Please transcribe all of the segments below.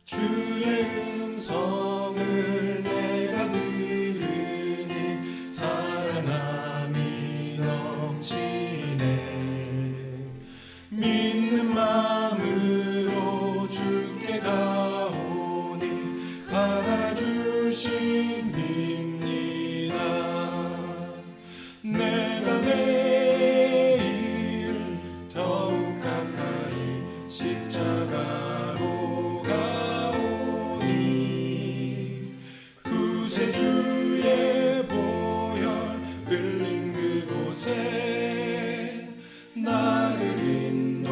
주의 음성을 내가 들으니 사랑함이 넘치네. 믿는 마음으로 주께 가오니 받아주십니다. 내가 매일 더욱 가까이 십자가로 가오니 구세주의 보혈 흘린 그곳에 나를 인도하소서.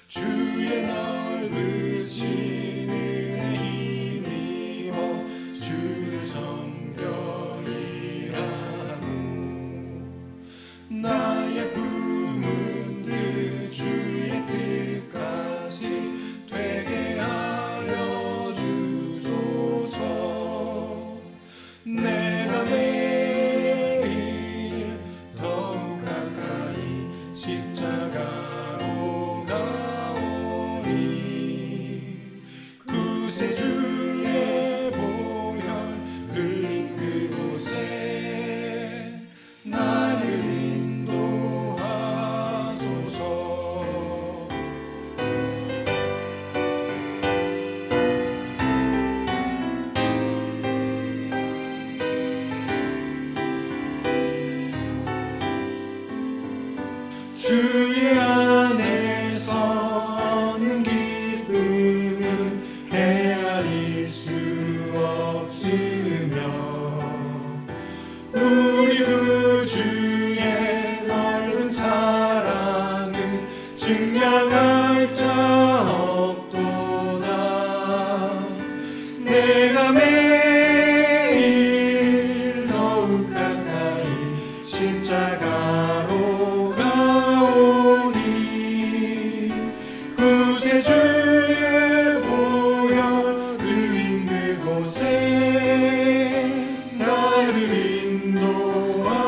주의 넓으신 은혜 힘입어 주를 섬겨 일하고 나의 품은 뜻 주의 뜻같이 되게 하여 주소서. 내가 매일 더욱 가까이 십자가로 가오니 구세주의 보혈 흘린 그곳에 나를 인도하소서. 주의 안에서 얻는 기쁨은 헤아릴 수 없으며 우리 구주의 넓은 사랑은 증량할 자 없도다. 내가 매일 더욱 가까이 십자가로 가오니 구세주의 보혈 흘린 그곳에 나를 인도하소서.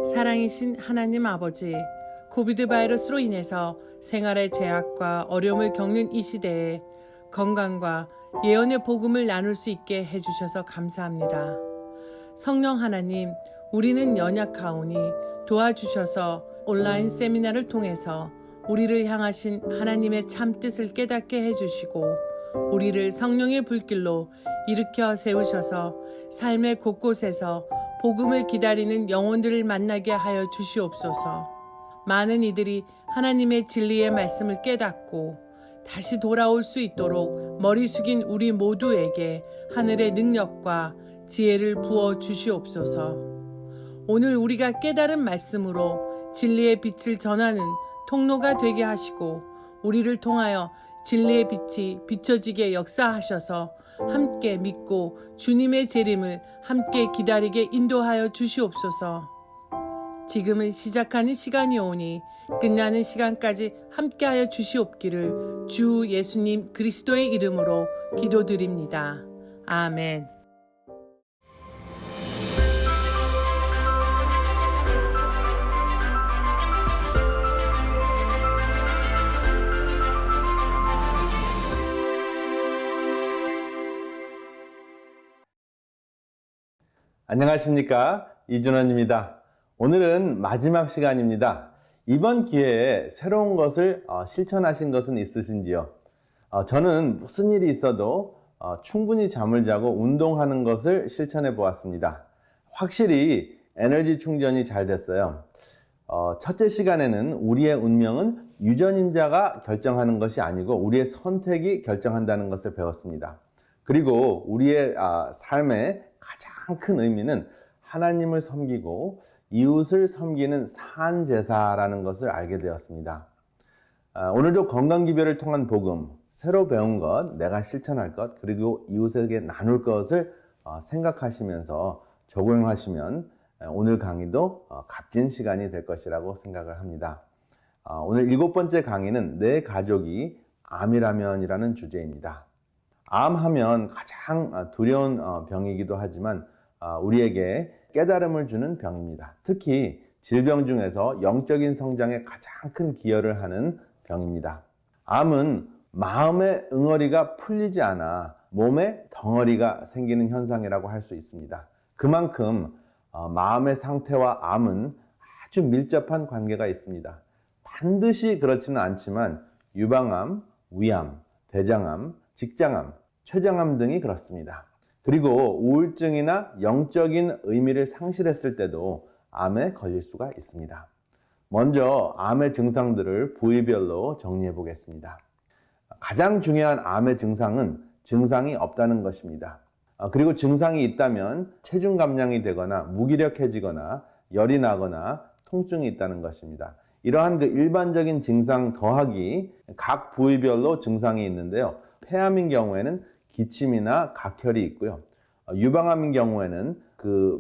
사랑이신 하나님 아버지, 코비드 바이러스로 인해서 생활의 제약과 어려움을 겪는 이 시대에 건강과 예언의 복음을 나눌 수 있게 해주셔서 감사합니다. 성령 하나님, 우리는 연약하오니 도와주셔서 온라인 세미나를 통해서 우리를 향하신 하나님의 참뜻을 깨닫게 해주시고 우리를 성령의 불길로 일으켜 세우셔서 삶의 곳곳에서 복음을 기다리는 영혼들을 만나게 하여 주시옵소서. 많은 이들이 하나님의 진리의 말씀을 깨닫고 다시 돌아올 수 있도록 머리 숙인 우리 모두에게 하늘의 능력과 지혜를 부어 주시옵소서. 오늘 우리가 깨달은 말씀으로 진리의 빛을 전하는 통로가 되게 하시고 우리를 통하여 진리의 빛이 비춰지게 역사하셔서 함께 믿고 주님의 재림을 함께 기다리게 인도하여 주시옵소서. 지금은 시작하는 시간이 오니 끝나는 시간까지 함께하여 주시옵기를 주 예수님 그리스도의 이름으로 기도드립니다. 아멘. 안녕하십니까, 이준원입니다. 오늘은 마지막 시간입니다. 이번 기회에 새로운 것을 실천하신 것은 있으신지요? 저는 무슨 일이 있어도 충분히 잠을 자고 운동하는 것을 실천해 보았습니다. 확실히 에너지 충전이 잘 됐어요. 첫째 시간에는 우리의 운명은 유전인자가 결정하는 것이 아니고 우리의 선택이 결정한다는 것을 배웠습니다. 그리고 우리의 삶의 가장 큰 의미는 하나님을 섬기고 이웃을 섬기는 산제사라는 것을 알게 되었습니다. 오늘도 건강기별을 통한 복음, 새로 배운 것, 내가 실천할 것, 그리고 이웃에게 나눌 것을 생각하시면서 적용하시면 오늘 강의도 값진 시간이 될 것이라고 생각을 합니다. 오늘 7번째 강의는 내 가족이 암이라면이라는 주제입니다. 암하면 가장 두려운 병이기도 하지만 우리에게 깨달음을 주는 병입니다. 특히 질병 중에서 영적인 성장에 가장 큰 기여를 하는 병입니다. 암은 마음의 응어리가 풀리지 않아 몸에 덩어리가 생기는 현상이라고 할 수 있습니다. 그만큼 마음의 상태와 암은 아주 밀접한 관계가 있습니다. 반드시 그렇지는 않지만 유방암, 위암, 대장암, 직장암, 췌장암 등이 그렇습니다. 그리고 우울증이나 영적인 의미를 상실했을 때도 암에 걸릴 수가 있습니다. 먼저 암의 증상들을 부위별로 정리해 보겠습니다. 가장 중요한 암의 증상은 증상이 없다는 것입니다. 그리고 증상이 있다면 체중 감량이 되거나 무기력해지거나 열이 나거나 통증이 있다는 것입니다. 이러한 일반적인 증상 더하기 각 부위별로 증상이 있는데요. 폐암인 경우에는 기침이나 각혈이 있고요. 유방암인 경우에는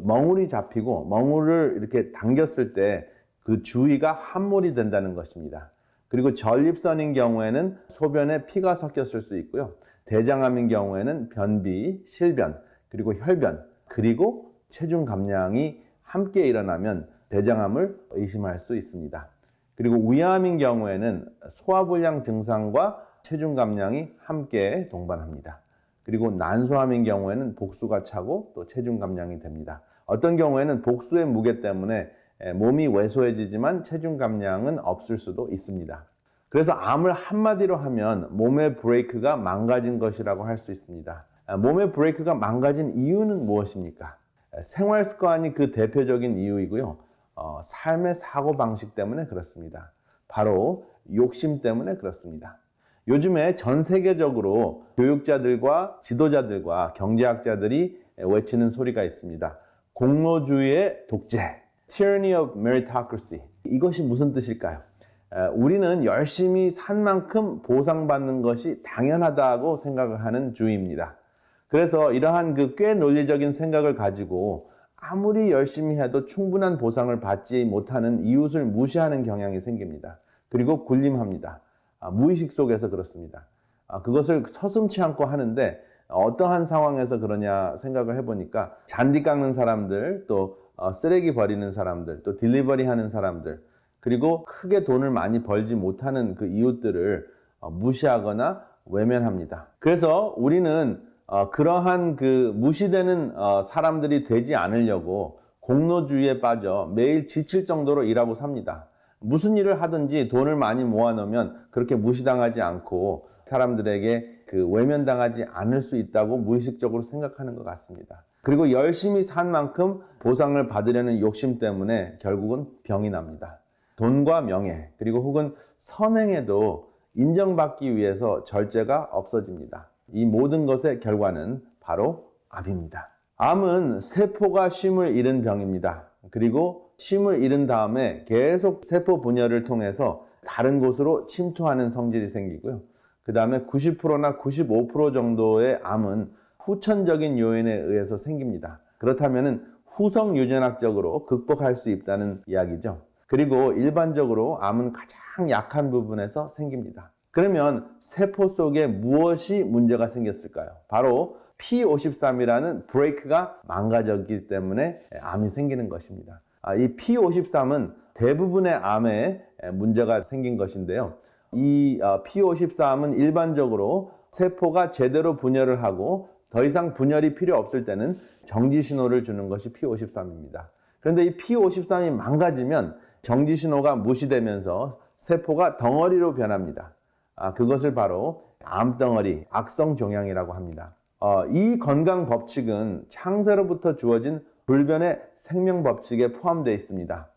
멍울이 잡히고 멍울을 이렇게 당겼을 때 그 주위가 함몰이 된다는 것입니다. 그리고 전립선인 경우에는 소변에 피가 섞였을 수 있고요. 대장암인 경우에는 변비, 실변, 그리고 혈변, 그리고 체중 감량이 함께 일어나면 대장암을 의심할 수 있습니다. 그리고 위암인 경우에는 소화불량 증상과 체중 감량이 함께 동반합니다. 그리고 난소암인 경우에는 복수가 차고 또 체중 감량이 됩니다. 어떤 경우에는 복수의 무게 때문에 몸이 왜소해지지만 체중 감량은 없을 수도 있습니다. 그래서 암을 한마디로 하면 몸의 브레이크가 망가진 것이라고 할 수 있습니다. 몸의 브레이크가 망가진 이유는 무엇입니까? 생활 습관이 그 대표적인 이유이고요. 삶의 사고방식 때문에 그렇습니다. 바로 욕심 때문에 그렇습니다. 요즘에 전 세계적으로 교육자들과 지도자들과 경제학자들이 외치는 소리가 있습니다. 공로주의의 독재, tyranny of meritocracy. 이것이 무슨 뜻일까요? 우리는 열심히 산 만큼 보상받는 것이 당연하다고 생각을 하는 주의입니다. 그래서 이러한 꽤 논리적인 생각을 가지고 아무리 열심히 해도 충분한 보상을 받지 못하는 이웃을 무시하는 경향이 생깁니다. 그리고 군림합니다. 무의식 속에서 그렇습니다. 그것을 서슴지 않고 하는데 어떠한 상황에서 그러냐 생각을 해보니까 잔디 깎는 사람들, 또 쓰레기 버리는 사람들, 또 딜리버리 하는 사람들, 그리고 크게 돈을 많이 벌지 못하는 그 이웃들을 무시하거나 외면합니다. 그래서 우리는 그러한 그 무시되는 사람들이 되지 않으려고 공로주의에 빠져 매일 지칠 정도로 일하고 삽니다. 무슨 일을 하든지 돈을 많이 모아놓으면 그렇게 무시당하지 않고 사람들에게 그 외면당하지 않을 수 있다고 무의식적으로 생각하는 것 같습니다. 그리고 열심히 산 만큼 보상을 받으려는 욕심 때문에 결국은 병이 납니다. 돈과 명예, 그리고 혹은 선행에도 인정받기 위해서 절제가 없어집니다. 이 모든 것의 결과는 바로 암입니다. 암은 세포가 쉼을 잃은 병입니다. 그리고 쉼을 잃은 다음에 계속 세포 분열을 통해서 다른 곳으로 침투하는 성질이 생기고요. 그 다음에 90%나 95% 정도의 암은 후천적인 요인에 의해서 생깁니다. 그렇다면 후성 유전학적으로 극복할 수 있다는 이야기죠. 그리고 일반적으로 암은 가장 약한 부분에서 생깁니다. 그러면 세포 속에 무엇이 문제가 생겼을까요? 바로 P53이라는 브레이크가 망가졌기 때문에 암이 생기는 것입니다. 이 P53은 대부분의 암에 문제가 생긴 것인데요. 이 P53은 일반적으로 세포가 제대로 분열을 하고 더 이상 분열이 필요 없을 때는 정지 신호를 주는 것이 P53입니다. 그런데 이 P53이 망가지면 정지 신호가 무시되면서 세포가 덩어리로 변합니다. 그것을 바로 암덩어리, 악성 종양이라고 합니다. 이 건강 법칙은 창세로부터 주어진 불변의 생명 법칙에 포함되어 있습니다.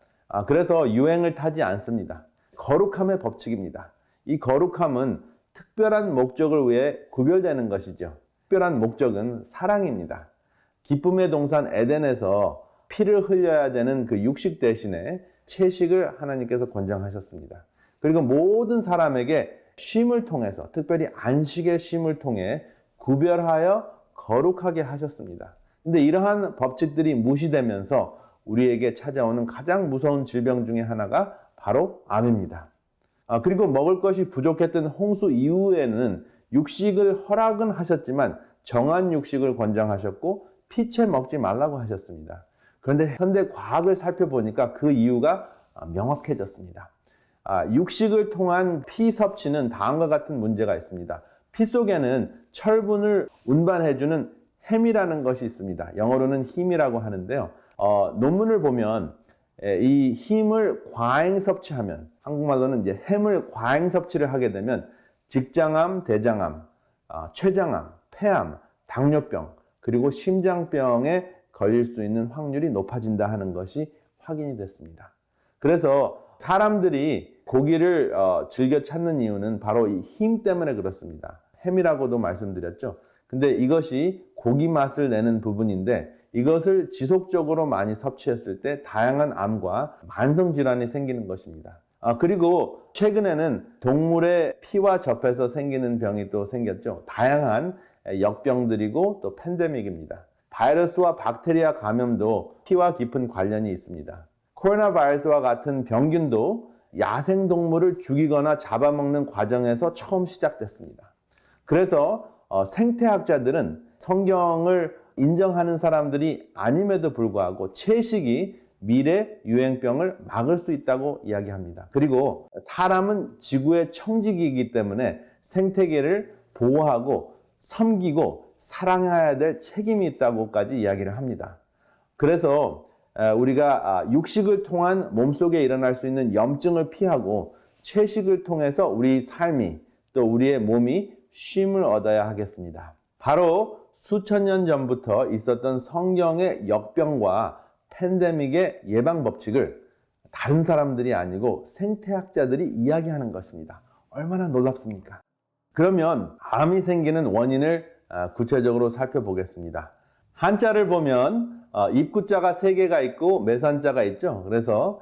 그래서 유행을 타지 않습니다. 거룩함의 법칙입니다. 이 거룩함은 특별한 목적을 위해 구별되는 것이죠. 특별한 목적은 사랑입니다. 기쁨의 동산 에덴에서 피를 흘려야 되는 그 육식 대신에 채식을 하나님께서 권장하셨습니다. 그리고 모든 사람에게 쉼을 통해서, 특별히 안식의 쉼을 통해 구별하여 거룩하게 하셨습니다. 근데 이러한 법칙들이 무시되면서 우리에게 찾아오는 가장 무서운 질병 중에 하나가 바로 암입니다. 그리고 먹을 것이 부족했던 홍수 이후에는 육식을 허락은 하셨지만 정한 육식을 권장하셨고 피채 먹지 말라고 하셨습니다. 그런데 현대 과학을 살펴보니까 그 이유가 명확해졌습니다. 육식을 통한 피 섭취는 다음과 같은 문제가 있습니다. 피 속에는 철분을 운반해주는 햄이라는 것이 있습니다. 영어로는 힘이라고 하는데요. 논문을 보면 이 힘을 과잉 섭취하면, 한국말로는 이제 햄을 과잉 섭취를 하게 되면 직장암, 대장암, 췌장암, 폐암, 당뇨병, 그리고 심장병에 걸릴 수 있는 확률이 높아진다 하는 것이 확인이 됐습니다. 그래서 사람들이 고기를 즐겨 찾는 이유는 바로 이 힘 때문에 그렇습니다. 햄이라고도 말씀드렸죠. 근데 이것이 고기 맛을 내는 부분인데 이것을 지속적으로 많이 섭취했을 때 다양한 암과 만성질환이 생기는 것입니다. 그리고 최근에는 동물의 피와 접해서 생기는 병이 또 생겼죠. 다양한 역병들이고 또 팬데믹입니다. 바이러스와 박테리아 감염도 피와 깊은 관련이 있습니다. 코로나 바이러스와 같은 병균도 야생동물을 죽이거나 잡아먹는 과정에서 처음 시작됐습니다. 그래서 생태학자들은 성경을 인정하는 사람들이 아님에도 불구하고 채식이 미래 유행병을 막을 수 있다고 이야기합니다. 그리고 사람은 지구의 청지기이기 때문에 생태계를 보호하고 섬기고 사랑해야 될 책임이 있다고까지 이야기를 합니다. 그래서 우리가 육식을 통한 몸속에 일어날 수 있는 염증을 피하고 채식을 통해서 우리 삶이 또 우리의 몸이 쉼을 얻어야 하겠습니다. 바로 수천 년 전부터 있었던 성경의 역병과 팬데믹의 예방 법칙을 다른 사람들이 아니고 생태학자들이 이야기하는 것입니다. 얼마나 놀랍습니까? 그러면 암이 생기는 원인을 구체적으로 살펴보겠습니다. 한자를 보면 입구자가 3개가 있고 매산자가 있죠. 그래서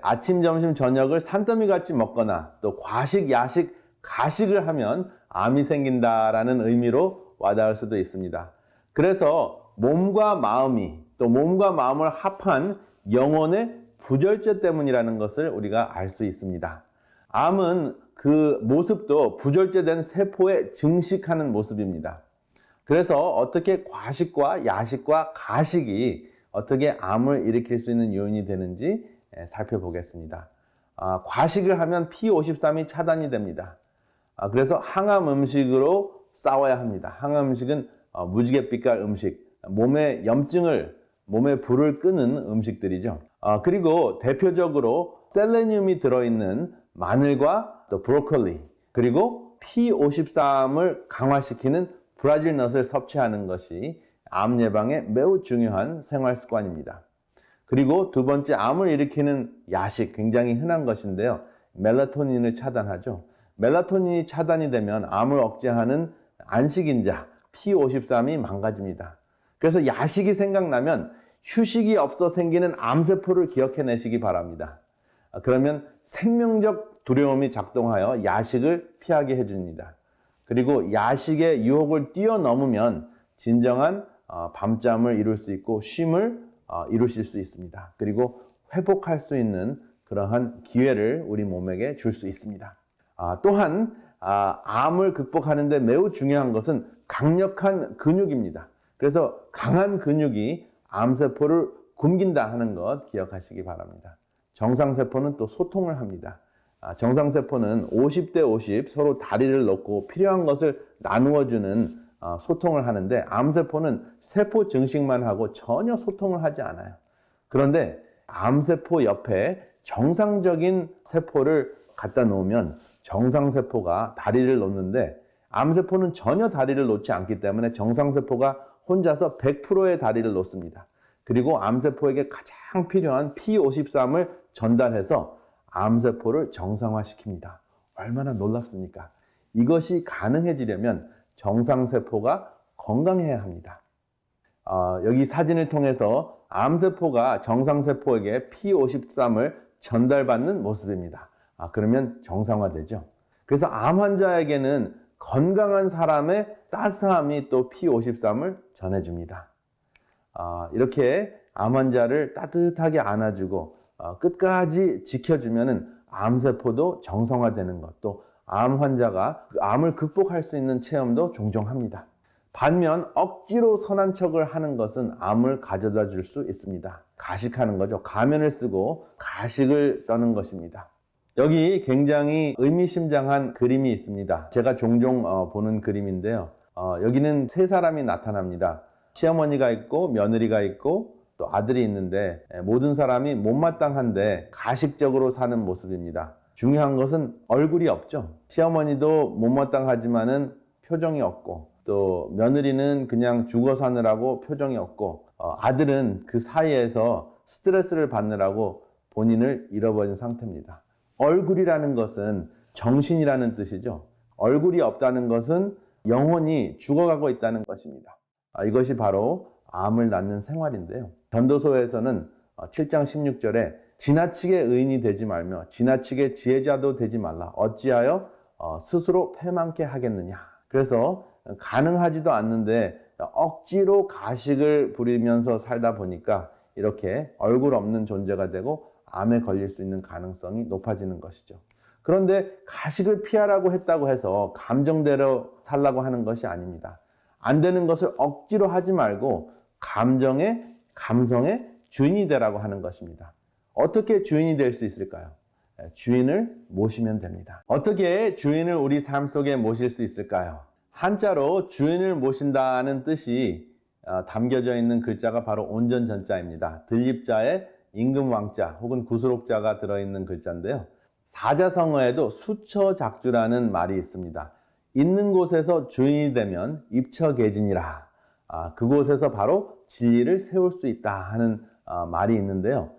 아침, 점심, 저녁을 산더미 같이 먹거나 또 과식, 야식, 가식을 하면 암이 생긴다라는 의미로 와닿을 수도 있습니다. 그래서 몸과 마음이 또 몸과 마음을 합한 영혼의 부절제 때문이라는 것을 우리가 알 수 있습니다. 암은 그 모습도 부절제된 세포에 증식하는 모습입니다. 그래서 어떻게 과식과 야식과 가식이 어떻게 암을 일으킬 수 있는 요인이 되는지 살펴보겠습니다. 과식을 하면 P53이 차단이 됩니다. 그래서 항암 음식으로 싸워야 합니다. 항암 음식은 무지갯빛깔 음식, 몸에 불을 끄는 음식들이죠. 그리고 대표적으로 셀레늄이 들어있는 마늘과 또 브로콜리, 그리고 P53을 강화시키는 브라질 넛을 섭취하는 것이 암 예방에 매우 중요한 생활 습관입니다. 그리고 두 번째, 암을 일으키는 야식, 굉장히 흔한 것인데요. 멜라토닌을 차단하죠. 멜라토닌이 차단이 되면 암을 억제하는 안식인자 P53이 망가집니다. 그래서 야식이 생각나면 휴식이 없어 생기는 암세포를 기억해내시기 바랍니다. 그러면 생명적 두려움이 작동하여 야식을 피하게 해줍니다. 그리고 야식의 유혹을 뛰어넘으면 진정한 밤잠을 이룰 수 있고 쉼을 이루실 수 있습니다. 그리고 회복할 수 있는 그러한 기회를 우리 몸에게 줄 수 있습니다. 또한 암을 극복하는 데 매우 중요한 것은 강력한 근육입니다. 그래서 강한 근육이 암세포를 굶긴다 하는 것 기억하시기 바랍니다. 정상세포는 또 소통을 합니다. 정상세포는 50대 50 서로 다리를 놓고 필요한 것을 나누어주는 소통을 하는데, 암세포는 세포 증식만 하고 전혀 소통을 하지 않아요. 그런데 암세포 옆에 정상적인 세포를 갖다 놓으면 정상세포가 다리를 놓는데, 암세포는 전혀 다리를 놓지 않기 때문에 정상세포가 혼자서 100%의 다리를 놓습니다. 그리고 암세포에게 가장 필요한 P53을 전달해서 암세포를 정상화시킵니다. 얼마나 놀랍습니까? 이것이 가능해지려면 정상세포가 건강해야 합니다. 여기 사진을 통해서 암세포가 정상세포에게 P53을 전달받는 모습입니다. 그러면 정상화되죠. 그래서 암 환자에게는 건강한 사람의 따스함이 또 P53을 전해줍니다. 이렇게 암 환자를 따뜻하게 안아주고 끝까지 지켜주면은 암세포도 정상화되는 것, 또 암 환자가 그 암을 극복할 수 있는 체험도 종종 합니다. 반면 억지로 선한 척을 하는 것은 암을 가져다 줄 수 있습니다. 가식하는 거죠. 가면을 쓰고 가식을 떠는 것입니다. 여기 굉장히 의미심장한 그림이 있습니다. 제가 종종 보는 그림인데요. 여기는 세 사람이 나타납니다. 시어머니가 있고 며느리가 있고 또 아들이 있는데, 모든 사람이 못마땅한데 가식적으로 사는 모습입니다. 중요한 것은 얼굴이 없죠. 시어머니도 못마땅하지만은 표정이 없고, 또 며느리는 그냥 죽어 사느라고 표정이 없고, 아들은 그 사이에서 스트레스를 받느라고 본인을 잃어버린 상태입니다. 얼굴이라는 것은 정신이라는 뜻이죠. 얼굴이 없다는 것은 영혼이 죽어가고 있다는 것입니다. 이것이 바로 암을 낳는 생활인데요. 전도서에서는 7장 16절에 지나치게 의인이 되지 말며 지나치게 지혜자도 되지 말라. 어찌하여 스스로 패망케 하겠느냐. 그래서 가능하지도 않는데 억지로 가식을 부리면서 살다 보니까 이렇게 얼굴 없는 존재가 되고 암에 걸릴 수 있는 가능성이 높아지는 것이죠. 그런데 가식을 피하라고 했다고 해서 감정대로 살라고 하는 것이 아닙니다. 안 되는 것을 억지로 하지 말고 감성의 주인이 되라고 하는 것입니다. 어떻게 주인이 될 수 있을까요? 주인을 모시면 됩니다. 어떻게 주인을 우리 삶 속에 모실 수 있을까요? 한자로 주인을 모신다는 뜻이 담겨져 있는 글자가 바로 온전전자입니다. 들립자에 임금왕자 혹은 구수록자가 들어있는 글자인데요. 사자성어에도 수처작주라는 말이 있습니다. 있는 곳에서 주인이 되면 입처계진이라. 그곳에서 바로 진리를 세울 수 있다 하는 말이 있는데요.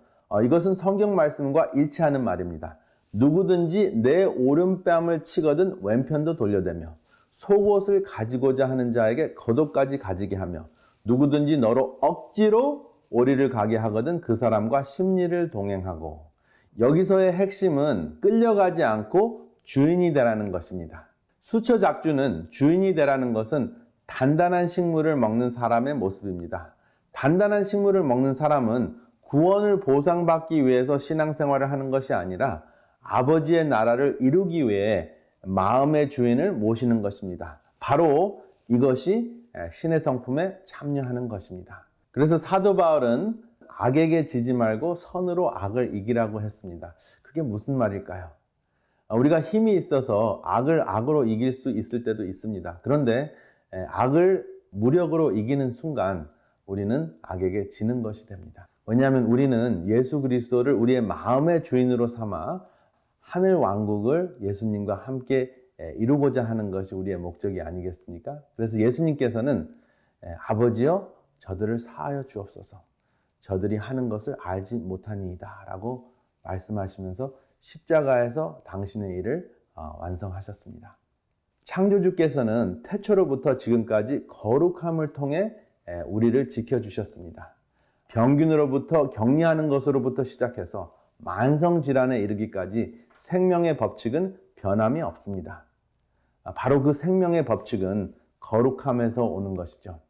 이것은 성경 말씀과 일치하는 말입니다. 누구든지 내 오른뺨을 치거든 왼편도 돌려대며 속옷을 가지고자 하는 자에게 겉옷까지 가지게 하며 누구든지 너로 억지로 오리를 가게 하거든 그 사람과 심리를 동행하고. 여기서의 핵심은 끌려가지 않고 주인이 되라는 것입니다. 수처작주는 주인이 되라는 것은 단단한 식물을 먹는 사람의 모습입니다. 단단한 식물을 먹는 사람은 구원을 보상받기 위해서 신앙생활을 하는 것이 아니라 아버지의 나라를 이루기 위해 마음의 주인을 모시는 것입니다. 바로 이것이 신의 성품에 참여하는 것입니다. 그래서 사도 바울은 악에게 지지 말고 선으로 악을 이기라고 했습니다. 그게 무슨 말일까요? 우리가 힘이 있어서 악을 악으로 이길 수 있을 때도 있습니다. 그런데 악을 무력으로 이기는 순간 우리는 악에게 지는 것이 됩니다. 왜냐하면 우리는 예수 그리스도를 우리의 마음의 주인으로 삼아 하늘 왕국을 예수님과 함께 이루고자 하는 것이 우리의 목적이 아니겠습니까? 그래서 예수님께서는 아버지여 저들을 사하여 주옵소서, 저들이 하는 것을 알지 못하니이다 라고 말씀하시면서 십자가에서 당신의 일을 완성하셨습니다. 창조주께서는 태초로부터 지금까지 거룩함을 통해 우리를 지켜주셨습니다. 병균으로부터 격리하는 것으로부터 시작해서 만성질환에 이르기까지 생명의 법칙은 변함이 없습니다. 바로 그 생명의 법칙은 거룩함에서 오는 것이죠.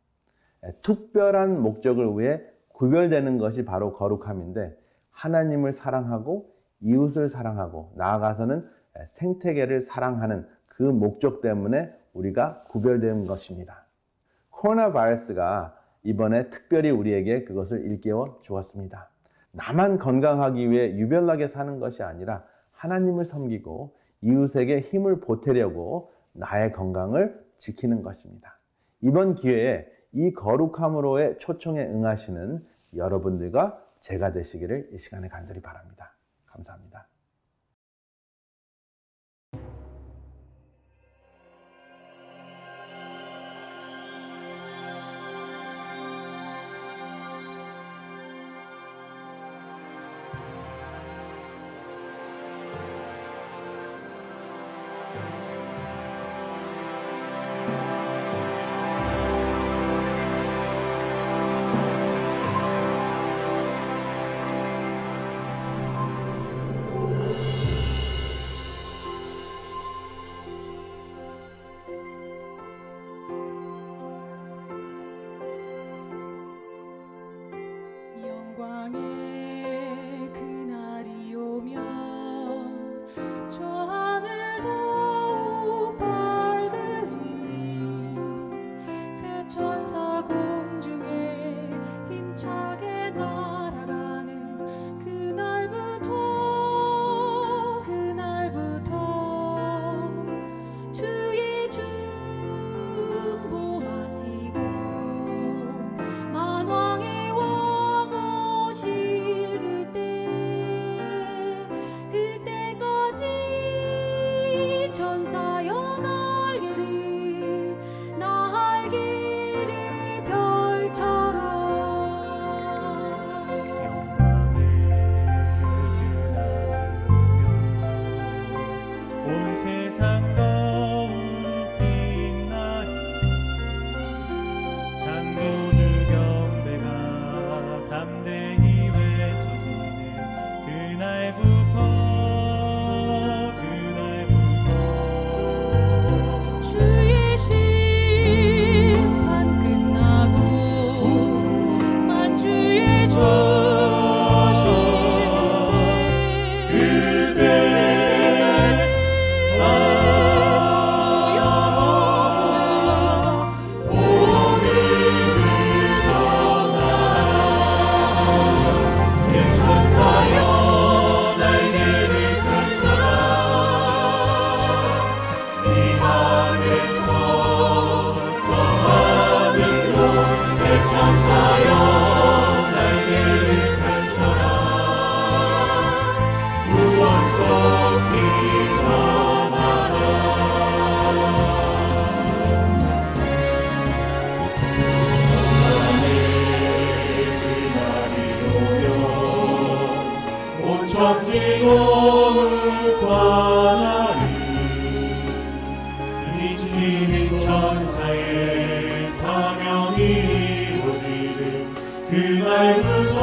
특별한 목적을 위해 구별되는 것이 바로 거룩함인데, 하나님을 사랑하고 이웃을 사랑하고 나아가서는 생태계를 사랑하는 그 목적 때문에 우리가 구별된 것입니다. 코로나 바이러스가 이번에 특별히 우리에게 그것을 일깨워 주었습니다. 나만 건강하기 위해 유별나게 사는 것이 아니라 하나님을 섬기고 이웃에게 힘을 보태려고 나의 건강을 지키는 것입니다. 이번 기회에 이 거룩함으로의 초청에 응하시는 여러분들과 제가 되시기를 이 시간에 간절히 바랍니다. 감사합니다. 영광의 그날이 오면 저 하늘 더욱 밝으리, 새 천사 공중에 힘차게 날아가는 그날부터 주의 중보가 지고 만왕의 왕 오실 그때까지 천사여 날개를 펼쳐라. 온 세상 더욱 빛나리, 창조주 경배가 담대히 외쳐지는 그날부터 주의 심판 끝나고 만주의 주 오실 그때까지 천지고을 관하리, 이치미 천사의 사명이 이루어지는 그날부터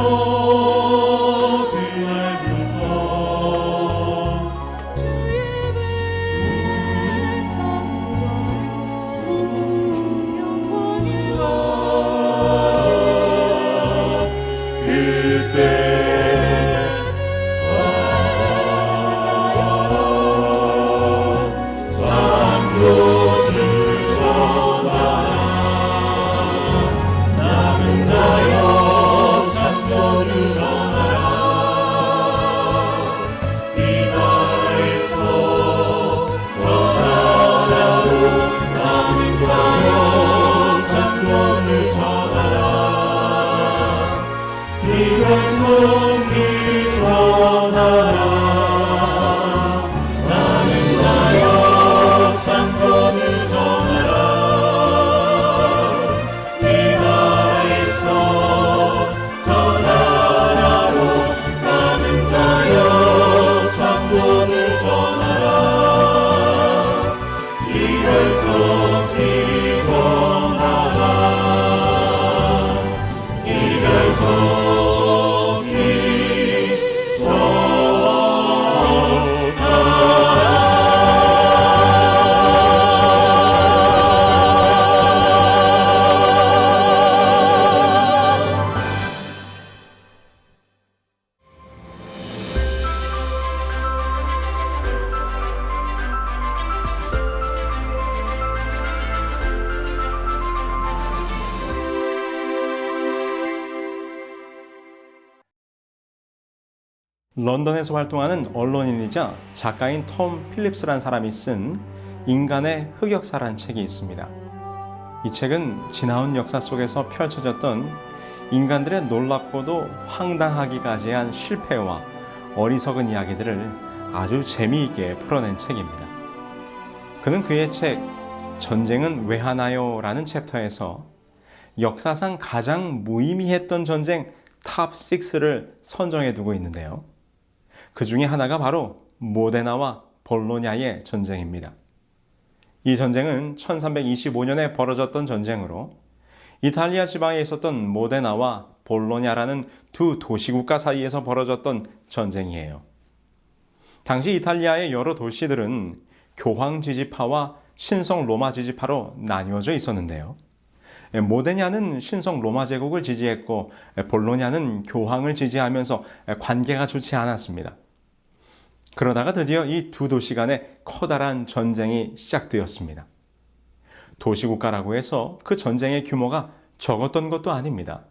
나는 나여 창조주 이별 속이 전하라. 나는 나여 창조주 전하라. 이 나라에서 전하라로 나는 자여 창조주 전하라. 이별 속이 전하라. 이별 속이 런던에서 활동하는 언론인이자 작가인 톰 필립스라는 사람이 쓴 인간의 흑역사라는 책이 있습니다. 이 책은 지나온 역사 속에서 펼쳐졌던 인간들의 놀랍고도 황당하기까지 한 실패와 어리석은 이야기들을 아주 재미있게 풀어낸 책입니다. 그는 그의 책 전쟁은 왜 하나요? 라는 챕터에서 역사상 가장 무의미했던 전쟁 탑 6를 선정해 두고 있는데요. 그 중에 하나가 바로 모데나와 볼로냐의 전쟁입니다. 이 전쟁은 1325년에 벌어졌던 전쟁으로 이탈리아 지방에 있었던 모데나와 볼로냐라는 두 도시국가 사이에서 벌어졌던 전쟁이에요. 당시 이탈리아의 여러 도시들은 교황 지지파와 신성 로마 지지파로 나뉘어져 있었는데요. 모데냐는 신성 로마 제국을 지지했고 볼로냐는 교황을 지지하면서 관계가 좋지 않았습니다. 그러다가 드디어 이 두 도시 간의 커다란 전쟁이 시작되었습니다. 도시국가라고 해서 그 전쟁의 규모가 적었던 것도 아닙니다.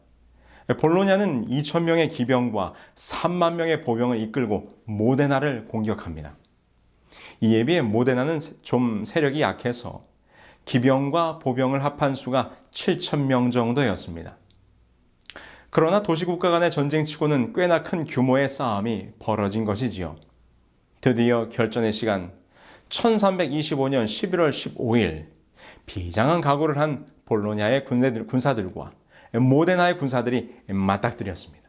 볼로냐는 2,000명의 기병과 3만 명의 보병을 이끌고 모데나를 공격합니다. 이에 비해 모데나는 좀 세력이 약해서 기병과 보병을 합한 수가 7,000명 정도였습니다. 그러나 도시국가 간의 전쟁치고는 꽤나 큰 규모의 싸움이 벌어진 것이지요. 드디어 결전의 시간, 1325년 11월 15일 비장한 각오를 한 볼로냐의 군사들과 모데나의 군사들이 맞닥뜨렸습니다.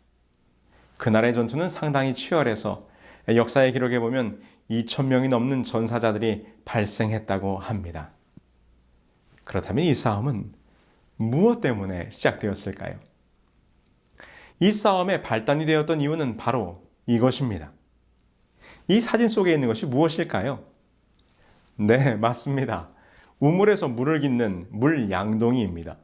그날의 전투는 상당히 치열해서 역사의 기록에 보면 2,000명이 넘는 전사자들이 발생했다고 합니다. 그렇다면 이 싸움은 무엇 때문에 시작되었을까요? 이 싸움의 발단이 되었던 이유는 바로 이것입니다. 이 사진 속에 있는 것이 무엇일까요? 네, 맞습니다. 우물에서 물을 깃는 물양동이입니다.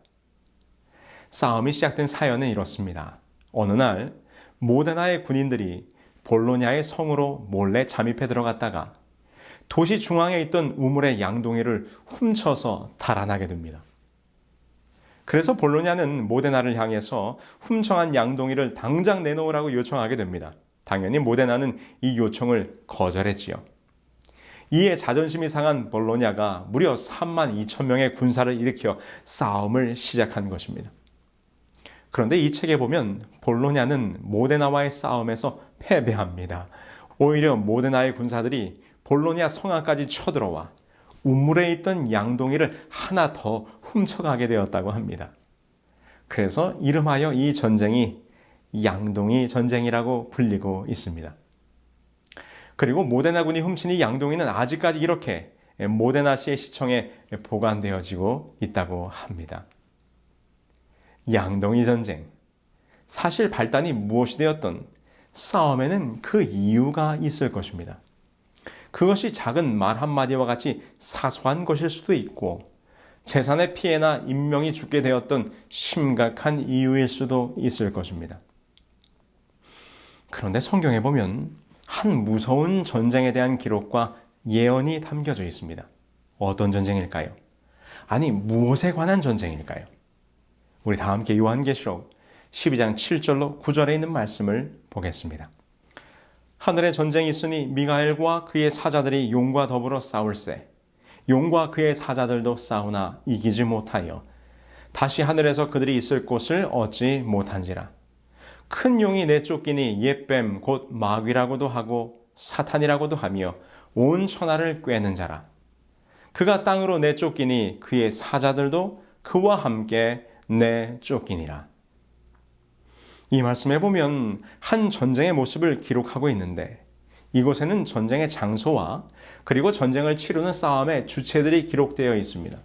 싸움이 시작된 사연은 이렇습니다. 어느 날 모데나의 군인들이 볼로냐의 성으로 몰래 잠입해 들어갔다가 도시 중앙에 있던 우물의 양동이를 훔쳐서 달아나게 됩니다. 그래서 볼로냐는 모데나를 향해서 훔쳐간 양동이를 당장 내놓으라고 요청하게 됩니다. 당연히 모데나는 이 요청을 거절했지요. 이에 자존심이 상한 볼로냐가 무려 32,000명의 군사를 일으켜 싸움을 시작한 것입니다. 그런데 이 책에 보면 볼로냐는 모데나와의 싸움에서 패배합니다. 오히려 모데나의 군사들이 볼로냐 성안까지 쳐들어와 우물에 있던 양동이를 하나 더 훔쳐가게 되었다고 합니다. 그래서 이름하여 이 전쟁이 양동이 전쟁이라고 불리고 있습니다. 그리고 모데나군이 훔친 이 양동이는 아직까지 이렇게 모데나시의 시청에 보관되어지고 있다고 합니다. 양동이 전쟁. 사실 발단이 무엇이 되었던 싸움에는 그 이유가 있을 것입니다. 그것이 작은 말 한마디와 같이 사소한 것일 수도 있고 재산의 피해나 인명이 죽게 되었던 심각한 이유일 수도 있을 것입니다. 그런데 성경에 보면 한 무서운 전쟁에 대한 기록과 예언이 담겨져 있습니다. 어떤 전쟁일까요? 아니, 무엇에 관한 전쟁일까요? 우리 다 함께 요한계시록 12장 7절로 9절에 있는 말씀을 보겠습니다. 하늘에 전쟁이 있으니 미가엘과 그의 사자들이 용과 더불어 싸울세. 용과 그의 사자들도 싸우나 이기지 못하여 다시 하늘에서 그들이 있을 곳을 얻지 못한지라. 큰 용이 내쫓기니 옛뱀 곧 마귀라고도 하고 사탄이라고도 하며 온 천하를 꿰는 자라. 그가 땅으로 내쫓기니 그의 사자들도 그와 함께 내쫓기니라. 이 말씀에 보면 한 전쟁의 모습을 기록하고 있는데 이곳에는 전쟁의 장소와 그리고 전쟁을 치르는 싸움의 주체들이 기록되어 있습니다.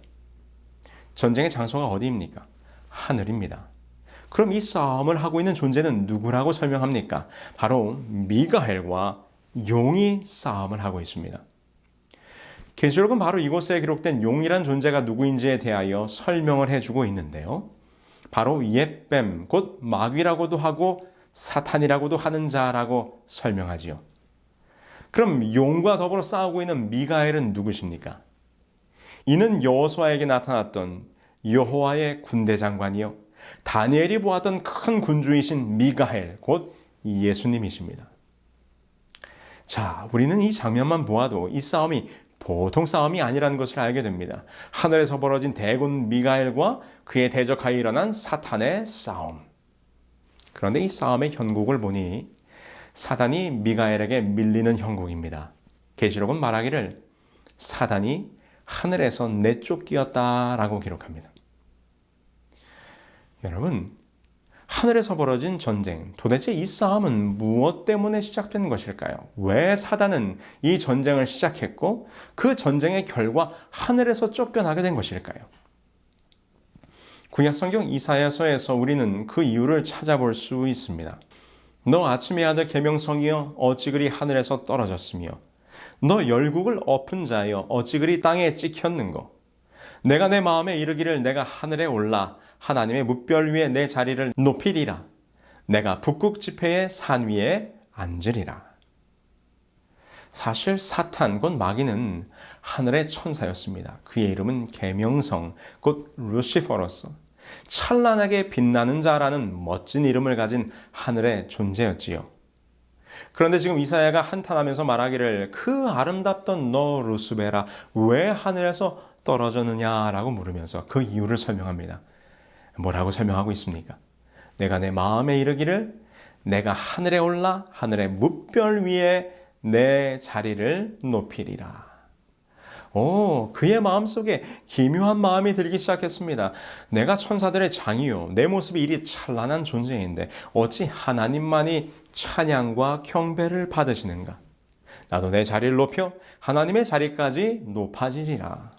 전쟁의 장소가 어디입니까? 하늘입니다. 그럼 이 싸움을 하고 있는 존재는 누구라고 설명합니까? 바로 미가엘과 용이 싸움을 하고 있습니다. 계시록은 바로 이곳에 기록된 용이란 존재가 누구인지에 대하여 설명을 해주고 있는데요. 바로 옛뱀, 곧 마귀라고도 하고 사탄이라고도 하는 자라고 설명하지요. 그럼 용과 더불어 싸우고 있는 미가엘은 누구십니까? 이는 여호수아에게 나타났던 여호와의 군대 장관이요 다니엘이 보았던 큰 군주이신 미가엘, 곧 예수님이십니다. 자, 우리는 이 장면만 보아도 이 싸움이 보통 싸움이 아니라는 것을 알게 됩니다. 하늘에서 벌어진 대군 미가엘과 그에 대적하여 일어난 사탄의 싸움. 그런데 이 싸움의 형국을 보니 사단이 미가엘에게 밀리는 형국입니다. 계시록은 말하기를 사단이 하늘에서 내쫓기었다라고 기록합니다. 여러분, 하늘에서 벌어진 전쟁, 도대체 이 싸움은 무엇 때문에 시작된 것일까요? 왜 사단은 이 전쟁을 시작했고 그 전쟁의 결과 하늘에서 쫓겨나게 된 것일까요? 구약성경 이사야서에서 우리는 그 이유를 찾아볼 수 있습니다. 너 아침의 아들 계명성이여 어찌 그리 하늘에서 떨어졌으며 너 열국을 엎은 자여 어찌 그리 땅에 찍혔는고 내가 내 마음에 이르기를 내가 하늘에 올라 하나님의 뭇별 위에 내 자리를 높이리라. 내가 북극 지폐의 산 위에 앉으리라. 사실 사탄 곧 마귀는 하늘의 천사였습니다. 그의 이름은 계명성 곧 루시퍼로서 찬란하게 빛나는 자라는 멋진 이름을 가진 하늘의 존재였지요. 그런데 지금 이사야가 한탄하면서 말하기를 그 아름답던 너 루스베라 왜 하늘에서 떨어졌느냐라고 물으면서 그 이유를 설명합니다. 뭐라고 설명하고 있습니까? 내가 내 마음에 이르기를 내가 하늘에 올라 하늘의 뭇별 위에 내 자리를 높이리라. 그의 마음속에 기묘한 마음이 들기 시작했습니다. 내가 천사들의 장이요 내 모습이 이리 찬란한 존재인데 어찌 하나님만이 찬양과 경배를 받으시는가? 나도 내 자리를 높여 하나님의 자리까지 높아지리라.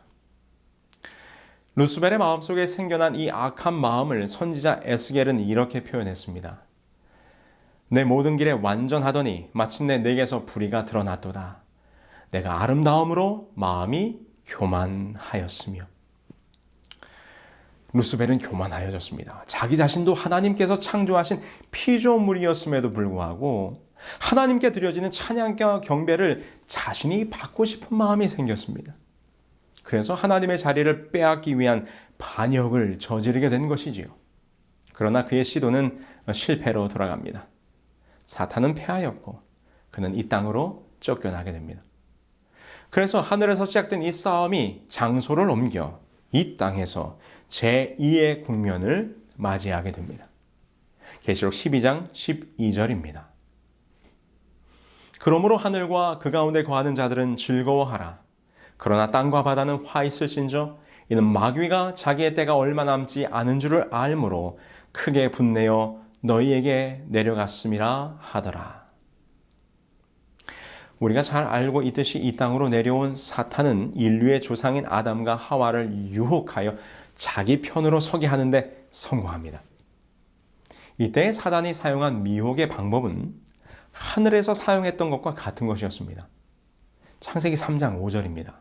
루스벨의 마음속에 생겨난 이 악한 마음을 선지자 에스겔은 이렇게 표현했습니다. 내 모든 길에 완전하더니 마침내 내게서 불의가 드러났도다. 내가 아름다움으로 마음이 교만하였으며. 루스벨은 교만하여졌습니다. 자기 자신도 하나님께서 창조하신 피조물이었음에도 불구하고 하나님께 드려지는 찬양과 경배를 자신이 받고 싶은 마음이 생겼습니다. 그래서 하나님의 자리를 빼앗기 위한 반역을 저지르게 된 것이지요. 그러나 그의 시도는 실패로 돌아갑니다. 사탄은 패하였고 그는 이 땅으로 쫓겨나게 됩니다. 그래서 하늘에서 시작된 이 싸움이 장소를 옮겨 이 땅에서 제2의 국면을 맞이하게 됩니다. 계시록 12장 12절입니다. 그러므로 하늘과 그 가운데 거하는 자들은 즐거워하라. 그러나 땅과 바다는 화 있을진저 이는 마귀가 자기의 때가 얼마 남지 않은 줄을 알므로 크게 분내어 너희에게 내려갔음이라 하더라. 우리가 잘 알고 있듯이 이 땅으로 내려온 사탄은 인류의 조상인 아담과 하와를 유혹하여 자기 편으로 서게 하는데 성공합니다. 이때 사단이 사용한 미혹의 방법은 하늘에서 사용했던 것과 같은 것이었습니다. 창세기 3장 5절입니다.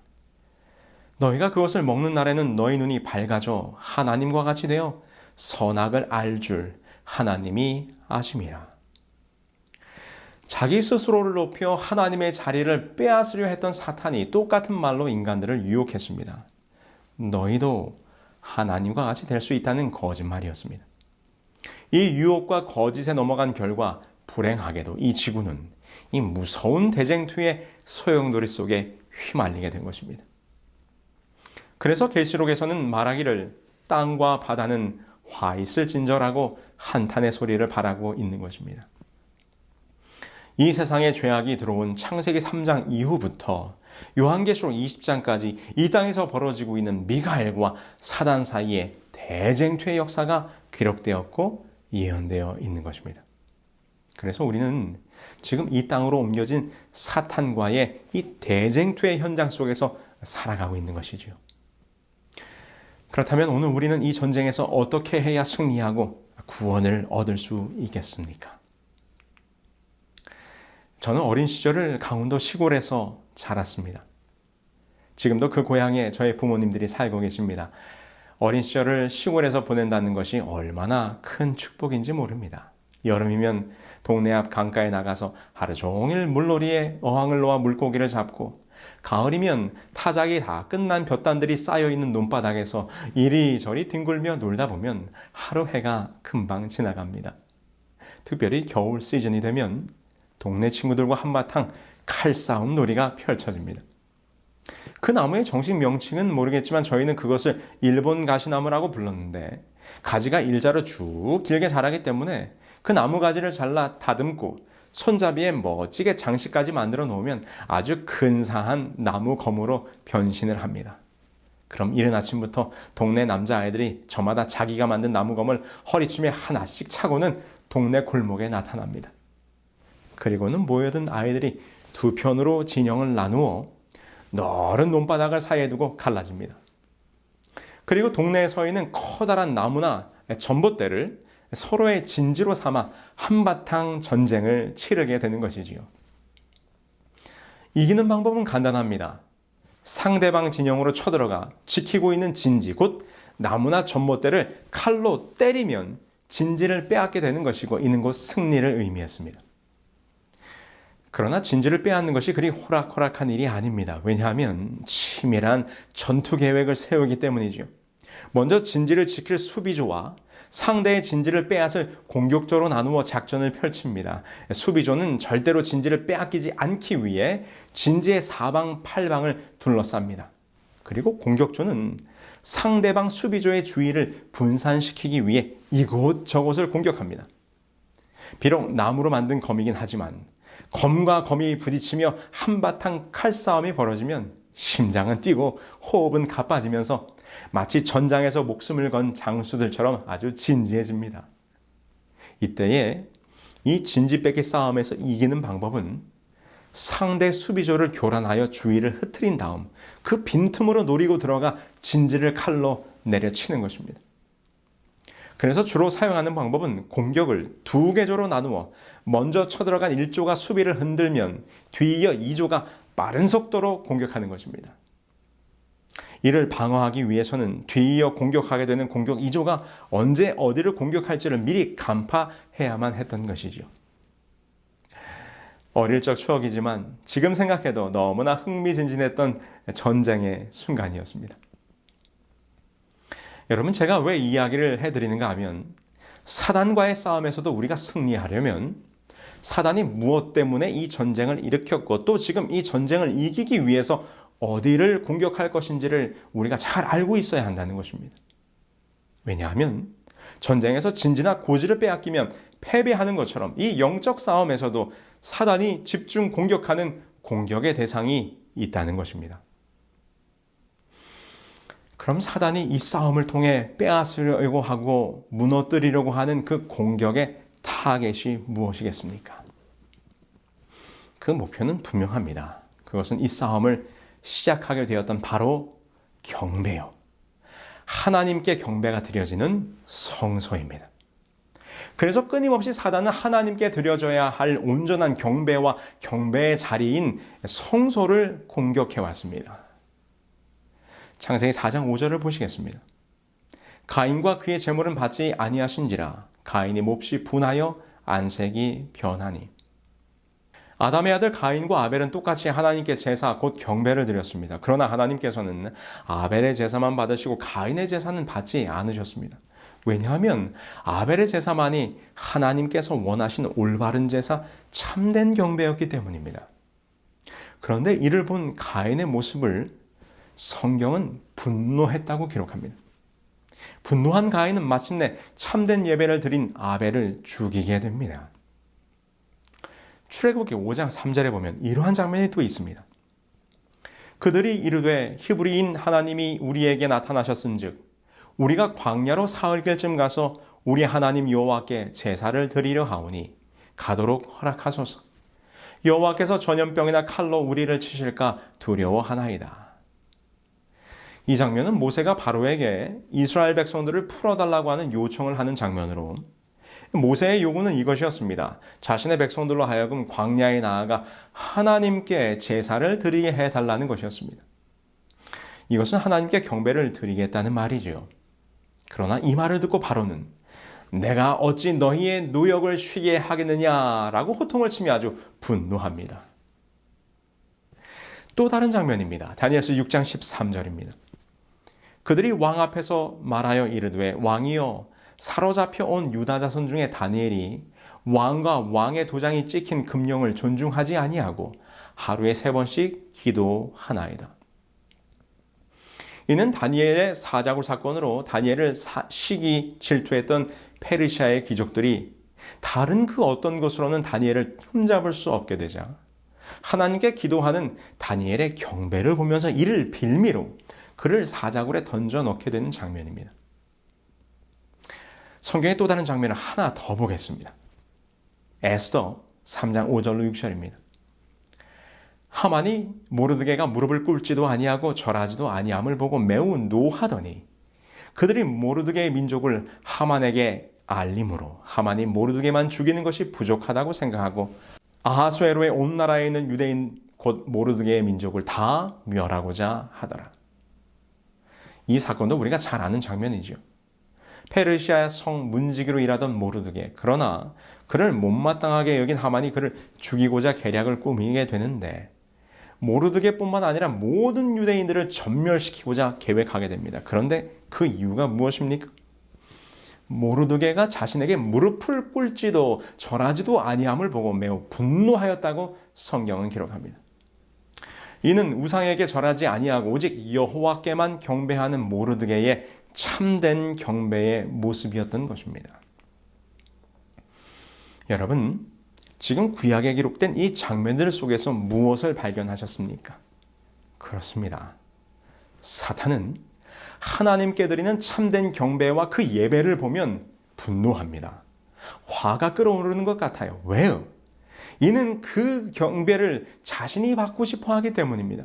너희가 그것을 먹는 날에는 너희 눈이 밝아져 하나님과 같이 되어 선악을 알 줄 하나님이 아심이라. 자기 스스로를 높여 하나님의 자리를 빼앗으려 했던 사탄이 똑같은 말로 인간들을 유혹했습니다. 너희도 하나님과 같이 될 수 있다는 거짓말이었습니다. 이 유혹과 거짓에 넘어간 결과 불행하게도 이 지구는 이 무서운 대쟁투의 소용돌이 속에 휘말리게 된 것입니다. 그래서 계시록에서는 말하기를 땅과 바다는 화 있을진저라고 한탄의 소리를 바라고 있는 것입니다. 이 세상에 죄악이 들어온 창세기 3장 이후부터 요한계시록 20장까지 이 땅에서 벌어지고 있는 미가엘과 사단 사이에 대쟁투의 역사가 기록되었고 예언되어 있는 것입니다. 그래서 우리는 지금 이 땅으로 옮겨진 사탄과의 이 대쟁투의 현장 속에서 살아가고 있는 것이지요. 그렇다면 오늘 우리는 이 전쟁에서 어떻게 해야 승리하고 구원을 얻을 수 있겠습니까? 저는 어린 시절을 강원도 시골에서 자랐습니다. 지금도 그 고향에 저의 부모님들이 살고 계십니다. 어린 시절을 시골에서 보낸다는 것이 얼마나 큰 축복인지 모릅니다. 여름이면 동네 앞 강가에 나가서 하루 종일 물놀이에 어항을 놓아 물고기를 잡고, 가을이면 타작이 다 끝난 볕단들이 쌓여있는 논바닥에서 이리저리 뒹굴며 놀다 보면 하루 해가 금방 지나갑니다. 특별히 겨울 시즌이 되면 동네 친구들과 한바탕 칼싸움 놀이가 펼쳐집니다. 그 나무의 정식 명칭은 모르겠지만 저희는 그것을 일본 가시나무라고 불렀는데, 가지가 일자로 쭉 길게 자라기 때문에 그 나무 가지를 잘라 다듬고 손잡이에 멋지게 장식까지 만들어 놓으면 아주 근사한 나무 검으로 변신을 합니다. 그럼 이른 아침부터 동네 남자아이들이 저마다 자기가 만든 나무검을 허리춤에 하나씩 차고는 동네 골목에 나타납니다. 그리고는 모여든 아이들이 두 편으로 진영을 나누어 넓은 논바닥을 사이에 두고 갈라집니다. 그리고 동네에 서 있는 커다란 나무나 전봇대를 서로의 진지로 삼아 한바탕 전쟁을 치르게 되는 것이지요. 이기는 방법은 간단합니다. 상대방 진영으로 쳐들어가 지키고 있는 진지, 곧 나무나 전봇대를 칼로 때리면 진지를 빼앗게 되는 것이고, 이는 곧 승리를 의미했습니다. 그러나 진지를 빼앗는 것이 그리 호락호락한 일이 아닙니다. 왜냐하면 치밀한 전투 계획을 세우기 때문이지요. 먼저 진지를 지킬 수비조와 상대의 진지를 빼앗을 공격조로 나누어 작전을 펼칩니다. 수비조는 절대로 진지를 빼앗기지 않기 위해 진지의 사방팔방을 둘러쌉니다. 그리고 공격조는 상대방 수비조의 주의를 분산시키기 위해 이곳저곳을 공격합니다. 비록 나무로 만든 검이긴 하지만 검과 검이 부딪히며 한바탕 칼싸움이 벌어지면 심장은 뛰고 호흡은 가빠지면서 마치 전장에서 목숨을 건 장수들처럼 아주 진지해집니다. 이때에 이 진지 뺏기 싸움에서 이기는 방법은 상대 수비조를 교란하여 주의를 흐트린 다음 그 빈틈으로 노리고 들어가 진지를 칼로 내려치는 것입니다. 그래서 주로 사용하는 방법은 공격을 두 개조로 나누어 먼저 쳐들어간 1조가 수비를 흔들면 뒤이어 2조가 빠른 속도로 공격하는 것입니다. 이를 방어하기 위해서는 뒤이어 공격하게 되는 공격 2조가 언제 어디를 공격할지를 미리 간파해야만 했던 것이죠. 어릴 적 추억이지만 지금 생각해도 너무나 흥미진진했던 전쟁의 순간이었습니다. 여러분, 제가 왜 이 이야기를 해드리는가 하면, 사단과의 싸움에서도 우리가 승리하려면 사단이 무엇 때문에 이 전쟁을 일으켰고 또 지금 이 전쟁을 이기기 위해서 어디를 공격할 것인지를 우리가 잘 알고 있어야 한다는 것입니다. 왜냐하면 전쟁에서 진지나 고지를 빼앗기면 패배하는 것처럼 이 영적 싸움에서도 사단이 집중 공격하는 공격의 대상이 있다는 것입니다. 그럼 사단이 이 싸움을 통해 빼앗으려고 하고 무너뜨리려고 하는 그 공격의 타겟이 무엇이겠습니까? 그 목표는 분명합니다. 그것은 이 싸움을 시작하게 되었던 바로 경배요. 하나님께 경배가 드려지는 성소입니다. 그래서 끊임없이 사단은 하나님께 드려져야 할 온전한 경배와 경배의 자리인 성소를 공격해 왔습니다. 창세기 4장 5절을 보시겠습니다. 가인과 그의 제물은 받지 아니하신지라 가인이 몹시 분하여 안색이 변하니. 아담의 아들 가인과 아벨은 똑같이 하나님께 제사 곧 경배를 드렸습니다. 그러나 하나님께서는 아벨의 제사만 받으시고 가인의 제사는 받지 않으셨습니다. 왜냐하면 아벨의 제사만이 하나님께서 원하신 올바른 제사, 참된 경배였기 때문입니다. 그런데 이를 본 가인의 모습을 성경은 분노했다고 기록합니다. 분노한 가인은 마침내 참된 예배를 드린 아벨을 죽이게 됩니다. 출애굽기 5장 3절에 보면 이러한 장면이 또 있습니다. 그들이 이르되 히브리인 하나님이 우리에게 나타나셨은즉 우리가 광야로 사흘길쯤 가서 우리 하나님 여호와께 제사를 드리려 하오니 가도록 허락하소서. 여호와께서 전염병이나 칼로 우리를 치실까 두려워하나이다. 이 장면은 모세가 바로에게 이스라엘 백성들을 풀어달라고 하는 요청을 하는 장면으로, 모세의 요구는 이것이었습니다. 자신의 백성들로 하여금 광야에 나아가 하나님께 제사를 드리게 해달라는 것이었습니다. 이것은 하나님께 경배를 드리겠다는 말이지요. 그러나 이 말을 듣고 바로는 내가 어찌 너희의 노역을 쉬게 하겠느냐라고 호통을 치며 아주 분노합니다. 또 다른 장면입니다. 다니엘서 6장 13절입니다. 그들이 왕 앞에서 말하여 이르되 왕이여 사로잡혀 온 유다 자손 중에 다니엘이 왕과 왕의 도장이 찍힌 금령을 존중하지 아니하고 하루에 3번씩 기도하나이다. 이는 다니엘의 사자굴 사건으로 다니엘을 시기 질투했던 페르시아의 귀족들이 다른 그 어떤 것으로는 다니엘을 흠잡을 수 없게 되자 하나님께 기도하는 다니엘의 경배를 보면서 이를 빌미로 그를 사자굴에 던져 넣게 되는 장면입니다. 성경의 또 다른 장면을 하나 더 보겠습니다. 에스더 3장 5절로 6절입니다. 하만이 모르드게가 무릎을 꿇지도 아니하고 절하지도 아니함을 보고 매우 노하더니 그들이 모르드게의 민족을 하만에게 알림으로 하만이 모르드게만 죽이는 것이 부족하다고 생각하고 아하수에로의 온 나라에 있는 유대인 곧 모르드게의 민족을 다 멸하고자 하더라. 이 사건도 우리가 잘 아는 장면이죠. 페르시아 성 문지기로 일하던 모르드게, 그러나 그를 못마땅하게 여긴 하만이 그를 죽이고자 계략을 꾸미게 되는데 모르드게뿐만 아니라 모든 유대인들을 전멸시키고자 계획하게 됩니다. 그런데 그 이유가 무엇입니까? 모르드게가 자신에게 무릎을 꿇지도 절하지도 아니함을 보고 매우 분노하였다고 성경은 기록합니다. 이는 우상에게 절하지 아니하고 오직 여호와께만 경배하는 모르드게의 참된 경배의 모습이었던 것입니다. 여러분, 지금 구약에 기록된 이 장면들 속에서 무엇을 발견하셨습니까? 그렇습니다. 사탄은 하나님께 드리는 참된 경배와 그 예배를 보면 분노합니다. 화가 끓어오르는 것 같아요. 왜요? 이는 그 경배를 자신이 받고 싶어 하기 때문입니다.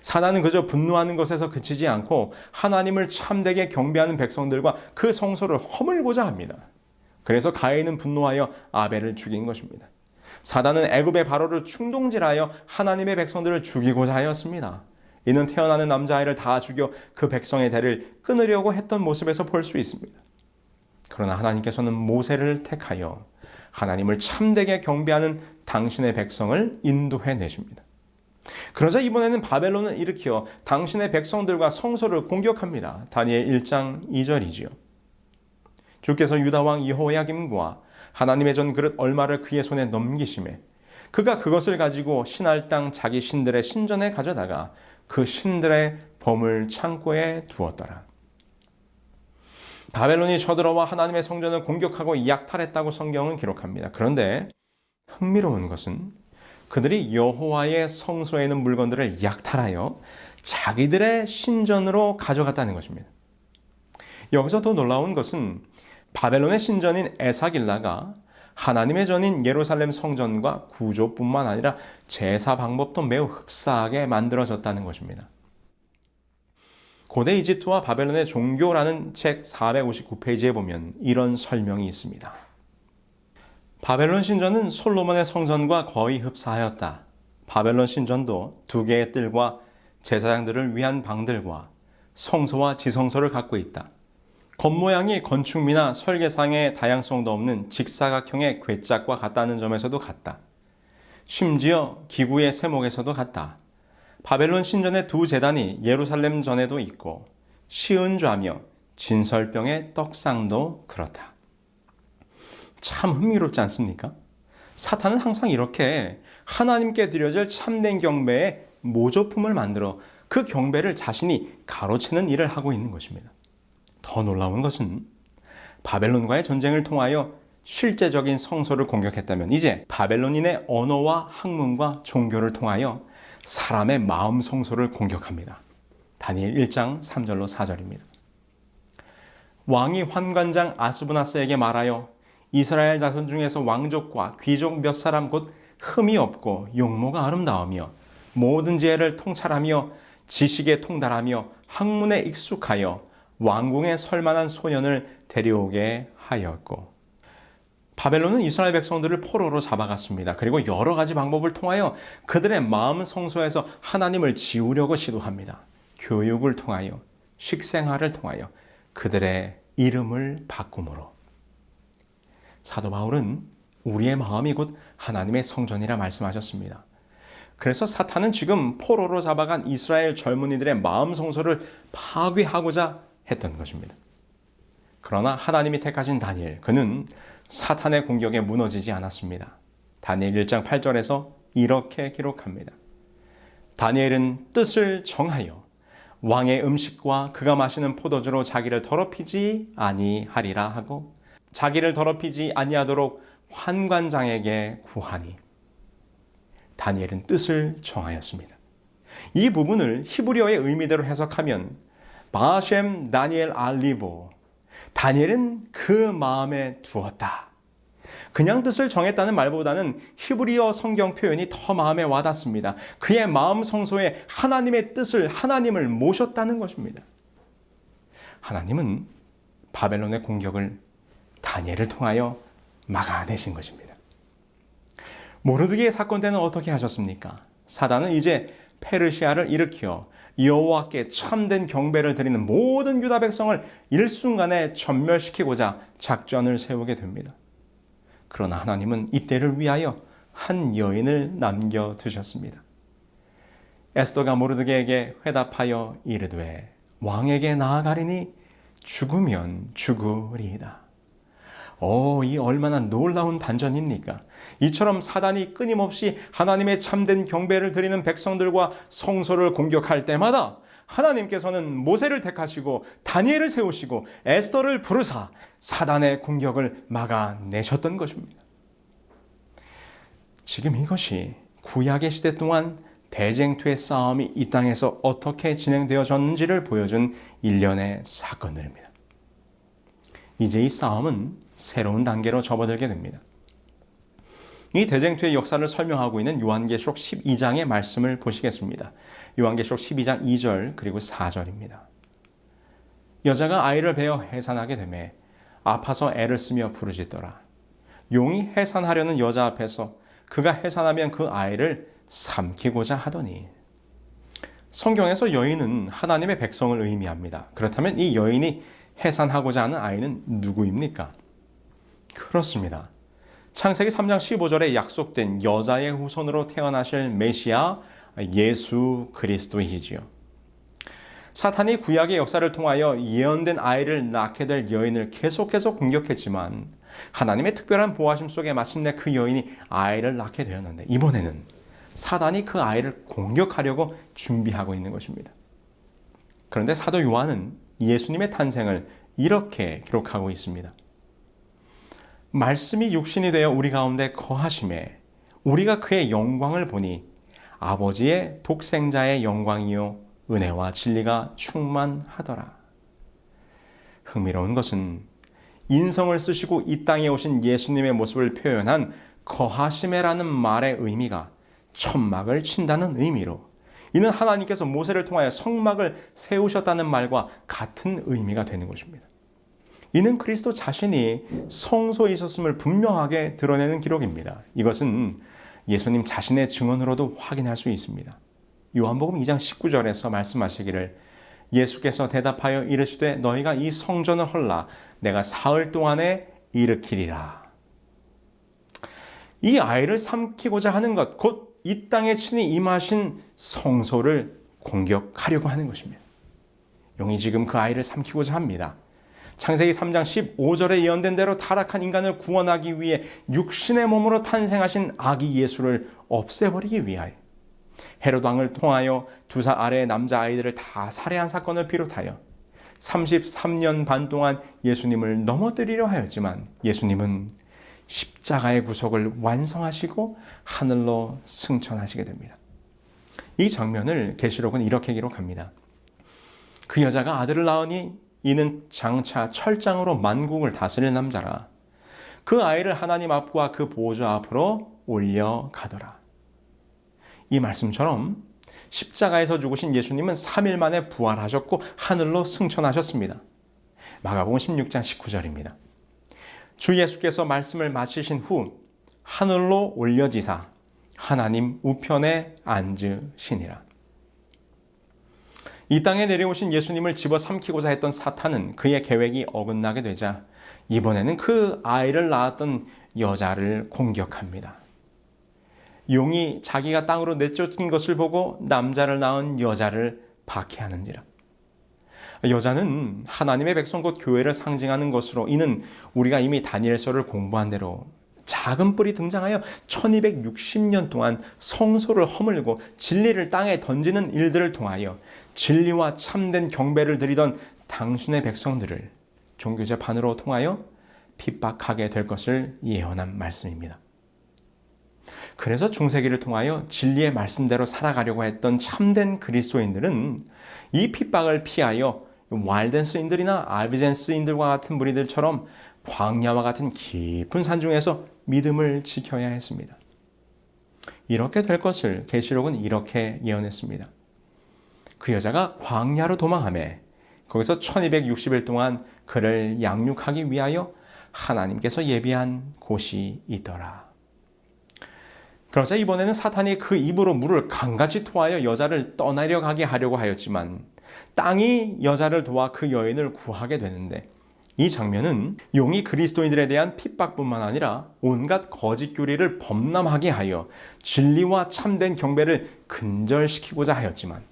사단은 그저 분노하는 것에서 그치지 않고 하나님을 참되게 경배하는 백성들과 그 성소를 허물고자 합니다. 그래서 가인은 분노하여 아벨을 죽인 것입니다. 사단은 애굽의 바로를 충동질하여 하나님의 백성들을 죽이고자 하였습니다. 이는 태어나는 남자아이를 다 죽여 그 백성의 대를 끊으려고 했던 모습에서 볼 수 있습니다. 그러나 하나님께서는 모세를 택하여 하나님을 참되게 경배하는 당신의 백성을 인도해 내십니다. 그러자 이번에는 바벨론을 일으켜 당신의 백성들과 성소를 공격합니다. 다니엘 1장 2절이지요. 주께서 유다왕 여호야김과 하나님의 전 그릇 얼마를 그의 손에 넘기심에 그가 그것을 가지고 신할 땅 자기 신들의 신전에 가져다가 그 신들의 범을 창고에 두었더라. 바벨론이 쳐들어와 하나님의 성전을 공격하고 약탈했다고 성경은 기록합니다. 그런데 흥미로운 것은 그들이 여호와의 성소에 있는 물건들을 약탈하여 자기들의 신전으로 가져갔다는 것입니다. 여기서 더 놀라운 것은 바벨론의 신전인 에사길라가 하나님의 전인 예루살렘 성전과 구조뿐만 아니라 제사 방법도 매우 흡사하게 만들어졌다는 것입니다. 고대 이집트와 바벨론의 종교라는 책 459페이지에 보면 이런 설명이 있습니다. 바벨론 신전은 솔로몬의 성전과 거의 흡사하였다. 바벨론 신전도 2개의 뜰과 제사장들을 위한 방들과 성소와 지성소를 갖고 있다. 겉모양이 건축미나 설계상의 다양성도 없는 직사각형의 궤짝과 같다는 점에서도 같다. 심지어 기구의 세목에서도 같다. 바벨론 신전의 2제단이 예루살렘 전에도 있고 시은좌며 진설병의 떡상도 그렇다. 참 흥미롭지 않습니까? 사탄은 항상 이렇게 하나님께 드려질 참된 경배의 모조품을 만들어 그 경배를 자신이 가로채는 일을 하고 있는 것입니다. 더 놀라운 것은 바벨론과의 전쟁을 통하여 실제적인 성소를 공격했다면 이제 바벨론인의 언어와 학문과 종교를 통하여 사람의 마음 성소를 공격합니다. 다니엘 1장 3절로 4절입니다. 왕이 환관장 아스브나스에게 말하여 이스라엘 자손 중에서 왕족과 귀족 몇 사람 곧 흠이 없고 용모가 아름다우며 모든 지혜를 통찰하며 지식에 통달하며 학문에 익숙하여 왕궁에 설만한 소년을 데려오게 하였고, 바벨론은 이스라엘 백성들을 포로로 잡아갔습니다. 그리고 여러 가지 방법을 통하여 그들의 마음 성소에서 하나님을 지우려고 시도합니다. 교육을 통하여, 식생활을 통하여 그들의 이름을 바꿈으로. 사도 바울은 우리의 마음이 곧 하나님의 성전이라 말씀하셨습니다. 그래서 사탄은 지금 포로로 잡아간 이스라엘 젊은이들의 마음 성소를 파괴하고자 했던 것입니다. 그러나 하나님이 택하신 다니엘, 그는 사탄의 공격에 무너지지 않았습니다. 다니엘 1장 8절에서 이렇게 기록합니다. 다니엘은 뜻을 정하여 왕의 음식과 그가 마시는 포도주로 자기를 더럽히지 아니하리라 하고 자기를 더럽히지 아니하도록 환관장에게 구하니. 다니엘은 뜻을 정하였습니다. 이 부분을 히브리어의 의미대로 해석하면 바셈 다니엘 알리보, 다니엘은 그 마음에 두었다. 그냥 뜻을 정했다는 말보다는 히브리어 성경 표현이 더 마음에 와닿습니다. 그의 마음 성소에 하나님의 뜻을, 하나님을 모셨다는 것입니다. 하나님은 바벨론의 공격을 다니엘을 통하여 막아내신 것입니다. 모르드게의 사건 때는 어떻게 하셨습니까? 사단은 이제 페르시아를 일으켜 여호와께 참된 경배를 드리는 모든 유다 백성을 일순간에 전멸시키고자 작전을 세우게 됩니다. 그러나 하나님은 이때를 위하여 한 여인을 남겨두셨습니다. 에스더가 모르드게에게 회답하여 이르되 왕에게 나아가리니 죽으면 죽으리이다. 이 얼마나 놀라운 반전입니까? 이처럼 사단이 끊임없이 하나님의 참된 경배를 드리는 백성들과 성소를 공격할 때마다 하나님께서는 모세를 택하시고 다니엘을 세우시고 에스더를 부르사 사단의 공격을 막아내셨던 것입니다. 지금 이것이 구약의 시대 동안 대쟁투의 싸움이 이 땅에서 어떻게 진행되어졌는지를 보여준 일련의 사건들입니다. 이제 이 싸움은 새로운 단계로 접어들게 됩니다. 이 대쟁투의 역사를 설명하고 있는 요한계시록 12장의 말씀을 보시겠습니다. 요한계시록 12장 2절 그리고 4절입니다. 여자가 아이를 베어 해산하게 되매 아파서 애를 쓰며 부르짖더라. 용이 해산하려는 여자 앞에서 그가 해산하면 그 아이를 삼키고자 하더니. 성경에서 여인은 하나님의 백성을 의미합니다. 그렇다면 이 여인이 해산하고자 하는 아이는 누구입니까? 그렇습니다. 창세기 3장 15절에 약속된 여자의 후손으로 태어나실 메시아 예수 그리스도이지요. 사탄이 구약의 역사를 통하여 예언된 아이를 낳게 될 여인을 계속해서 공격했지만 하나님의 특별한 보호하심 속에 마침내 그 여인이 아이를 낳게 되었는데 이번에는 사단이 그 아이를 공격하려고 준비하고 있는 것입니다. 그런데 사도 요한은 예수님의 탄생을 이렇게 기록하고 있습니다. 말씀이 육신이 되어 우리 가운데 거하심에 우리가 그의 영광을 보니 아버지의 독생자의 영광이요 은혜와 진리가 충만하더라. 흥미로운 것은 인성을 쓰시고 이 땅에 오신 예수님의 모습을 표현한 거하심에라는 말의 의미가 천막을 친다는 의미로, 이는 하나님께서 모세를 통하여 성막을 세우셨다는 말과 같은 의미가 되는 것입니다. 이는 그리스도 자신이 성소에 있었음을 분명하게 드러내는 기록입니다. 이것은 예수님 자신의 증언으로도 확인할 수 있습니다. 요한복음 2장 19절에서 말씀하시기를 예수께서 대답하여 이르시되 너희가 이 성전을 헐라 내가 사흘 동안에 일으키리라. 이 아이를 삼키고자 하는 것, 곧 이 땅에 친히 임하신 성소를 공격하려고 하는 것입니다. 용이 지금 그 아이를 삼키고자 합니다. 창세기 3장 15절에 예언된 대로 타락한 인간을 구원하기 위해 육신의 몸으로 탄생하신 아기 예수를 없애버리기 위하여 헤롯 왕을 통하여 두 살 아래의 남자아이들을 다 살해한 사건을 비롯하여 33년 반 동안 예수님을 넘어뜨리려 하였지만 예수님은 십자가의 구속을 완성하시고 하늘로 승천하시게 됩니다. 이 장면을 계시록은 이렇게 기록합니다. 그 여자가 아들을 낳으니 이는 장차 철장으로 만국을 다스릴 남자라. 그 아이를 하나님 앞과 그 보좌 앞으로 올려가더라. 이 말씀처럼 십자가에서 죽으신 예수님은 3일 만에 부활하셨고 하늘로 승천하셨습니다. 마가복음 16장 19절입니다. 주 예수께서 말씀을 마치신 후 하늘로 올려지사 하나님 우편에 앉으시니라. 이 땅에 내려오신 예수님을 집어삼키고자 했던 사탄은 그의 계획이 어긋나게 되자 이번에는 그 아이를 낳았던 여자를 공격합니다. 용이 자기가 땅으로 내쫓긴 것을 보고 남자를 낳은 여자를 박해하는지라. 여자는 하나님의 백성 곧 교회를 상징하는 것으로 이는 우리가 이미 다니엘서를 공부한 대로 작은 뿔이 등장하여 1260년 동안 성소를 허물고 진리를 땅에 던지는 일들을 통하여 진리와 참된 경배를 드리던 당신의 백성들을 종교재판으로 통하여 핍박하게 될 것을 예언한 말씀입니다. 그래서 중세기를 통하여 진리의 말씀대로 살아가려고 했던 참된 그리스도인들은 이 핍박을 피하여 와일덴스인들이나 알비젠스인들과 같은 무리들처럼 광야와 같은 깊은 산중에서 믿음을 지켜야 했습니다. 이렇게 될 것을 계시록은 이렇게 예언했습니다. 그 여자가 광야로 도망하매 거기서 1260일 동안 그를 양육하기 위하여 하나님께서 예비한 곳이 있더라. 그러자 이번에는 사탄이 그 입으로 물을 강같이 토하여 여자를 떠나려 가게 하려고 하였지만 땅이 여자를 도와 그 여인을 구하게 되는데 이 장면은 용이 그리스도인들에 대한 핍박뿐만 아니라 온갖 거짓 교리를 범람하게 하여 진리와 참된 경배를 근절시키고자 하였지만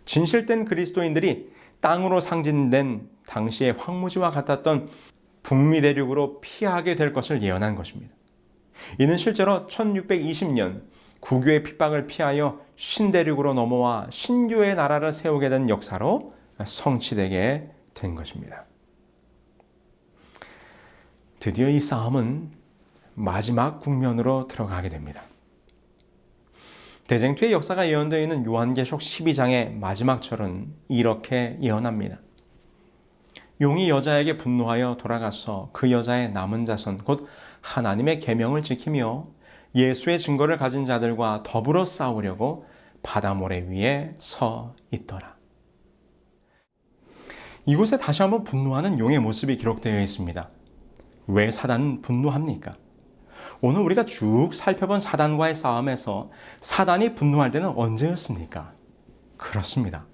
진실된 그리스도인들이 땅으로 상징된 당시의 황무지와 같았던 북미 대륙으로 피하게 될 것을 예언한 것입니다. 이는 실제로 1620년 구교의 핍박을 피하여 신대륙으로 넘어와 신교의 나라를 세우게 된 역사로 성취되게 된 것입니다. 드디어 이 싸움은 마지막 국면으로 들어가게 됩니다. 대쟁투의 역사가 예언되어 있는 요한계시록 12장의 마지막 절은 이렇게 예언합니다. 용이 여자에게 분노하여 돌아가서 그 여자의 남은 자손 곧 하나님의 계명을 지키며 예수의 증거를 가진 자들과 더불어 싸우려고 바다 모래 위에 서 있더라. 이곳에 다시 한번 분노하는 용의 모습이 기록되어 있습니다. 왜 사단은 분노합니까? 오늘 우리가 쭉 살펴본 사단과의 싸움에서 사단이 분노할 때는 언제였습니까? 그렇습니다.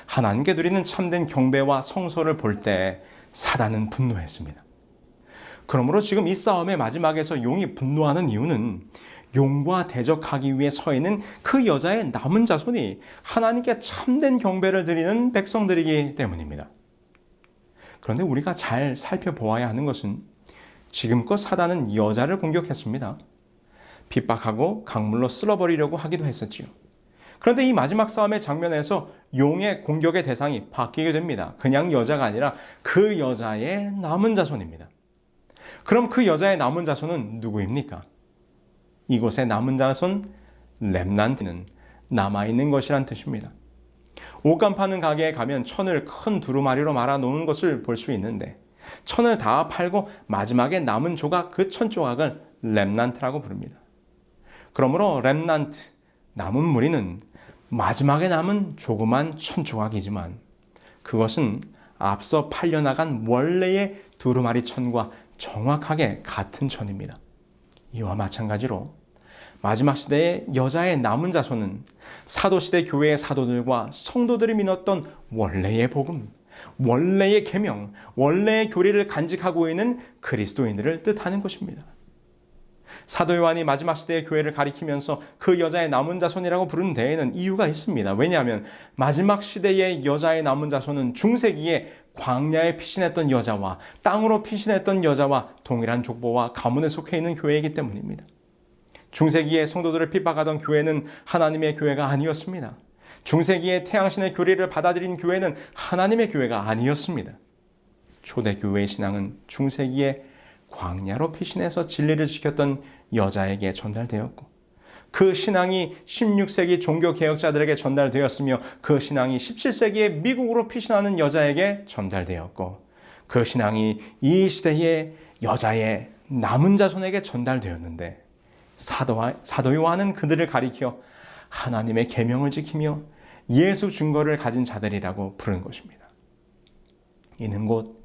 하나님께 드리는 참된 경배와 성소를 볼 때 사단은 분노했습니다. 그러므로 지금 이 싸움의 마지막에서 용이 분노하는 이유는 용과 대적하기 위해 서 있는 그 여자의 남은 자손이 하나님께 참된 경배를 드리는 백성들이기 때문입니다. 그런데 우리가 잘 살펴보아야 하는 것은 지금껏 사단은 여자를 공격했습니다. 핍박하고 강물로 쓸어버리려고 하기도 했었지요. 그런데 이 마지막 싸움의 장면에서 용의 공격의 대상이 바뀌게 됩니다. 그냥 여자가 아니라 그 여자의 남은 자손입니다. 그럼 그 여자의 남은 자손은 누구입니까? 이곳의 남은 자손, 렘난트는 남아있는 것이란 뜻입니다. 옷감 파는 가게에 가면 천을 큰 두루마리로 말아 놓은 것을 볼 수 있는데 천을 다 팔고 마지막에 남은 조각, 그 천 조각을 렘난트라고 부릅니다. 그러므로 렘난트, 남은 무리는 마지막에 남은 조그만 천 조각이지만 그것은 앞서 팔려나간 원래의 두루마리 천과 정확하게 같은 천입니다. 이와 마찬가지로 마지막 시대의 여자의 남은 자손은 사도시대 교회의 사도들과 성도들이 믿었던 원래의 복음, 원래의 계명, 원래의 교리를 간직하고 있는 그리스도인들을 뜻하는 것입니다. 사도 요한이 마지막 시대의 교회를 가리키면서 그 여자의 남은 자손이라고 부르는 데에는 이유가 있습니다. 왜냐하면 마지막 시대의 여자의 남은 자손은 중세기에 광야에 피신했던 여자와 땅으로 피신했던 여자와 동일한 족보와 가문에 속해 있는 교회이기 때문입니다. 중세기에 성도들을 핍박하던 교회는 하나님의 교회가 아니었습니다. 중세기에 태양신의 교리를 받아들인 교회는 하나님의 교회가 아니었습니다. 초대교회의 신앙은 중세기에 광야로 피신해서 진리를 지켰던 여자에게 전달되었고, 그 신앙이 16세기 종교개혁자들에게 전달되었으며, 그 신앙이 17세기에 미국으로 피신하는 여자에게 전달되었고, 그 신앙이 이 시대의 여자의 남은 자손에게 전달되었는데, 사도 요한은 그들을 가리켜 하나님의 계명을 지키며 예수 증거를 가진 자들이라고 부른 것입니다. 이는 곧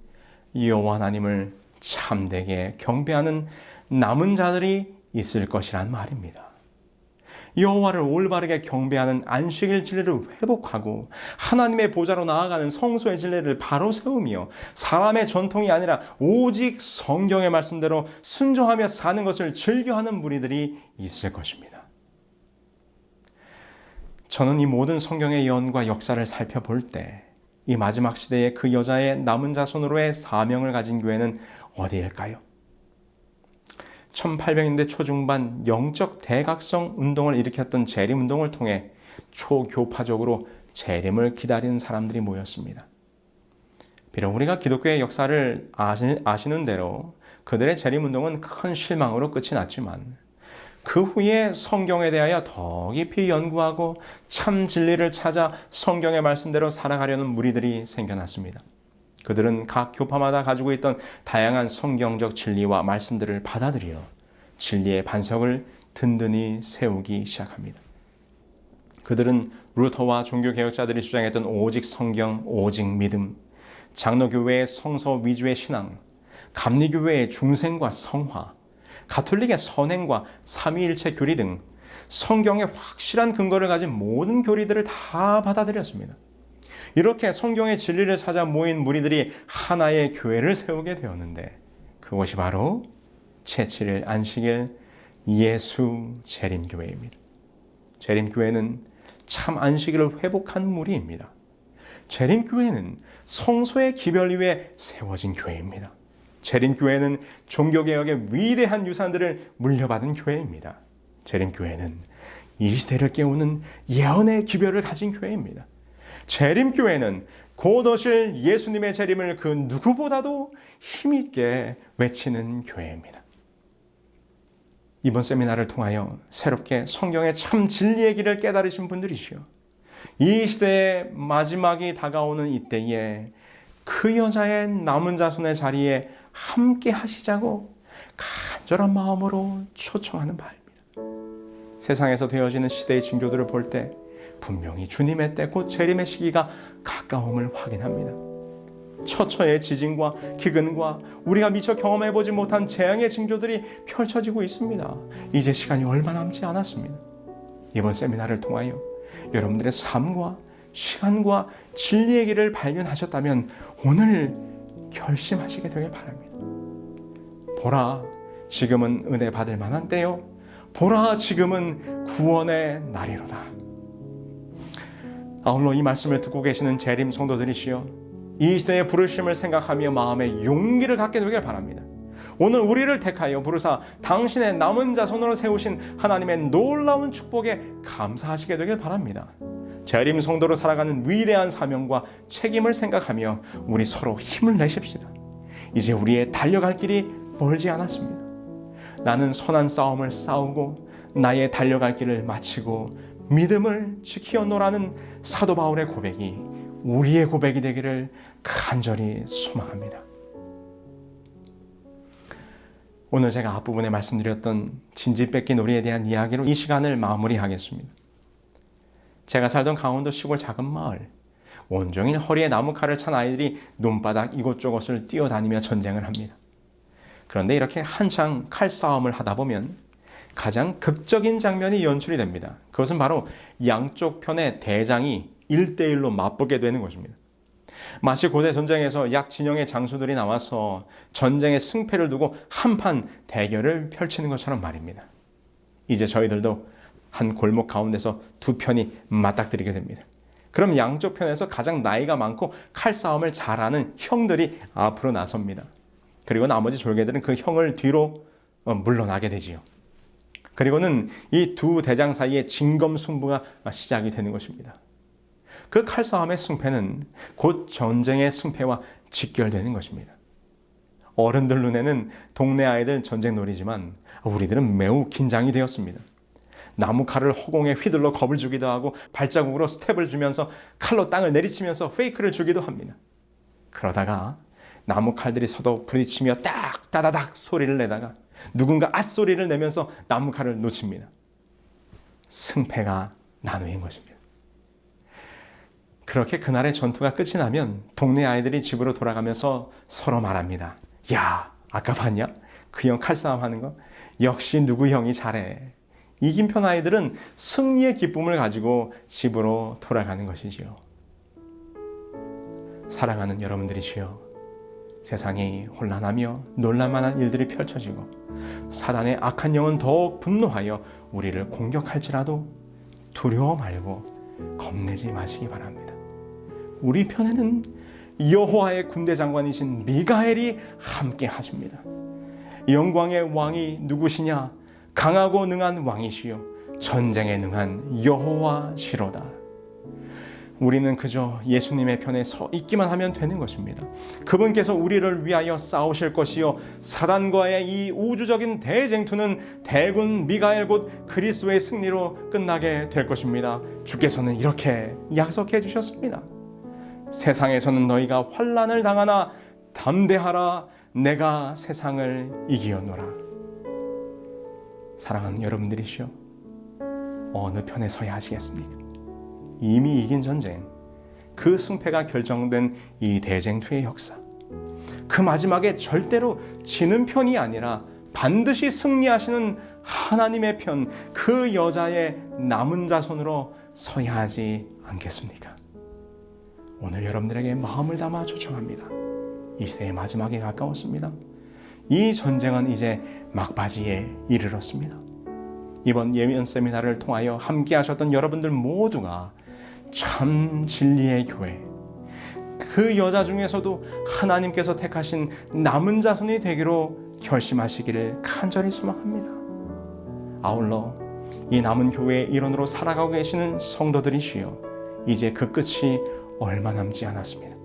여호와 하나님을 참되게 경배하는 남은 자들이 있을 것이란 말입니다. 여호와를 올바르게 경배하는 안식일 진리를 회복하고 하나님의 보좌로 나아가는 성소의 진리를 바로 세우며 사람의 전통이 아니라 오직 성경의 말씀대로 순종하며 사는 것을 즐겨하는 무리들이 있을 것입니다. 저는 이 모든 성경의 예언과 역사를 살펴볼 때 이 마지막 시대에 그 여자의 남은 자손으로의 사명을 가진 교회는 어디일까요? 1800년대 초중반 영적 대각성 운동을 일으켰던 재림운동을 통해 초교파적으로 재림을 기다리는 사람들이 모였습니다. 비록 우리가 기독교의 역사를 아시는 대로 그들의 재림운동은 큰 실망으로 끝이 났지만, 그 후에 성경에 대하여 더 깊이 연구하고 참 진리를 찾아 성경의 말씀대로 살아가려는 무리들이 생겨났습니다. 그들은 각 교파마다 가지고 있던 다양한 성경적 진리와 말씀들을 받아들여 진리의 반석을 든든히 세우기 시작합니다. 그들은 루터와 종교개혁자들이 주장했던 오직 성경, 오직 믿음, 장로교회의 성서 위주의 신앙, 감리교회의 중생과 성화, 가톨릭의 선행과 삼위일체 교리 등 성경의 확실한 근거를 가진 모든 교리들을 다 받아들였습니다. 이렇게 성경의 진리를 찾아 모인 무리들이 하나의 교회를 세우게 되었는데, 그것이 바로 제7일 안식일 예수 재림교회입니다. 재림교회는 참 안식일을 회복한 무리입니다. 재림교회는 성소의 기별 위에 세워진 교회입니다. 재림교회는 종교개혁의 위대한 유산들을 물려받은 교회입니다. 재림교회는 이 시대를 깨우는 예언의 기별을 가진 교회입니다. 재림교회는 곧 오실 예수님의 재림을 그 누구보다도 힘있게 외치는 교회입니다. 이번 세미나를 통하여 새롭게 성경의 참 진리의 길을 깨달으신 분들이시여, 이 시대의 마지막이 다가오는 이때에 그 여자의 남은 자손의 자리에 함께 하시자고 간절한 마음으로 초청하는 바입니다. 세상에서 되어지는 시대의 징조들을 볼 때 분명히 주님의 때 곧 재림의 시기가 가까움을 확인합니다. 처처의 지진과 기근과 우리가 미처 경험해보지 못한 재앙의 징조들이 펼쳐지고 있습니다. 이제 시간이 얼마 남지 않았습니다. 이번 세미나를 통하여 여러분들의 삶과 시간과 진리의 길을 발견하셨다면 오늘 결심하시게 되길 바랍니다. 보라, 지금은 은혜 받을 만한 때요. 보라, 지금은 구원의 날이로다. 아울러 이 말씀을 듣고 계시는 재림 성도들이시여, 이 시대의 부르심을 생각하며 마음의 용기를 갖게 되길 바랍니다. 오늘 우리를 택하여 부르사 당신의 남은 자손으로 세우신 하나님의 놀라운 축복에 감사하시게 되길 바랍니다. 재림 성도로 살아가는 위대한 사명과 책임을 생각하며 우리 서로 힘을 내십시다. 이제 우리의 달려갈 길이 멀지 않았습니다. 나는 선한 싸움을 싸우고 나의 달려갈 길을 마치고 믿음을 지키었노라는 사도 바울의 고백이 우리의 고백이 되기를 간절히 소망합니다. 오늘 제가 앞부분에 말씀드렸던 진지 뺏기 놀이에 대한 이야기로 이 시간을 마무리하겠습니다. 제가 살던 강원도 시골 작은 마을, 온종일 허리에 나무칼을 찬 아이들이 논바닥 이곳저곳을 뛰어다니며 전쟁을 합니다. 그런데 이렇게 한창 칼싸움을 하다 보면 가장 극적인 장면이 연출이 됩니다. 그것은 바로 양쪽 편의 대장이 1대1로 맞붙게 되는 것입니다. 마치 고대 전쟁에서 약 진영의 장수들이 나와서 전쟁의 승패를 두고 한판 대결을 펼치는 것처럼 말입니다. 이제 저희들도 한 골목 가운데서 두 편이 맞닥뜨리게 됩니다. 그럼 양쪽 편에서 가장 나이가 많고 칼싸움을 잘하는 형들이 앞으로 나섭니다. 그리고 나머지 졸개들은 그 형을 뒤로 물러나게 되지요. 그리고는 이 두 대장 사이에 진검승부가 시작이 되는 것입니다. 그 칼싸움의 승패는 곧 전쟁의 승패와 직결되는 것입니다. 어른들 눈에는 동네 아이들 전쟁놀이지만 우리들은 매우 긴장이 되었습니다. 나무칼을 허공에 휘둘러 겁을 주기도 하고 발자국으로 스텝을 주면서 칼로 땅을 내리치면서 페이크를 주기도 합니다. 그러다가 나무칼들이 서로 부딪히며 딱 따다닥 소리를 내다가 누군가 앗소리를 내면서 나무칼을 놓칩니다. 승패가 나누인 것입니다. 그렇게 그날의 전투가 끝이 나면 동네 아이들이 집으로 돌아가면서 서로 말합니다. 야, 아까 봤냐? 그 형 칼싸움 하는 거? 역시 누구 형이 잘해. 이긴 편 아이들은 승리의 기쁨을 가지고 집으로 돌아가는 것이지요. 사랑하는 여러분들이시여, 세상이 혼란하며 놀랄만한 일들이 펼쳐지고 사단의 악한 영은 더욱 분노하여 우리를 공격할지라도 두려워 말고 겁내지 마시기 바랍니다. 우리 편에는 여호와의 군대 장관이신 미가엘이 함께 하십니다. 영광의 왕이 누구시냐? 강하고 능한 왕이시요 전쟁에 능한 여호와시로다. 우리는 그저 예수님의 편에 서 있기만 하면 되는 것입니다. 그분께서 우리를 위하여 싸우실 것이요 사단과의 이 우주적인 대쟁투는 대군 미가엘 곧 그리스도의 승리로 끝나게 될 것입니다. 주께서는 이렇게 약속해 주셨습니다. 세상에서는 너희가 환난을 당하나 담대하라, 내가 세상을 이기었노라. 사랑하는 여러분들이시여, 어느 편에 서야 하시겠습니까? 이미 이긴 전쟁, 그 승패가 결정된 이 대쟁투의 역사, 그 마지막에 절대로 지는 편이 아니라 반드시 승리하시는 하나님의 편, 그 여자의 남은 자손으로 서야 하지 않겠습니까? 오늘 여러분들에게 마음을 담아 초청합니다. 이 시대의 마지막에 가까웠습니다. 이 전쟁은 이제 막바지에 이르렀습니다. 이번 예언 세미나를 통하여 함께 하셨던 여러분들 모두가 참 진리의 교회, 그 여자 중에서도 하나님께서 택하신 남은 자손이 되기로 결심하시기를 간절히 소망합니다. 아울러 이 남은 교회의 일원으로 살아가고 계시는 성도들이시여, 이제 그 끝이 얼마 남지 않았습니다.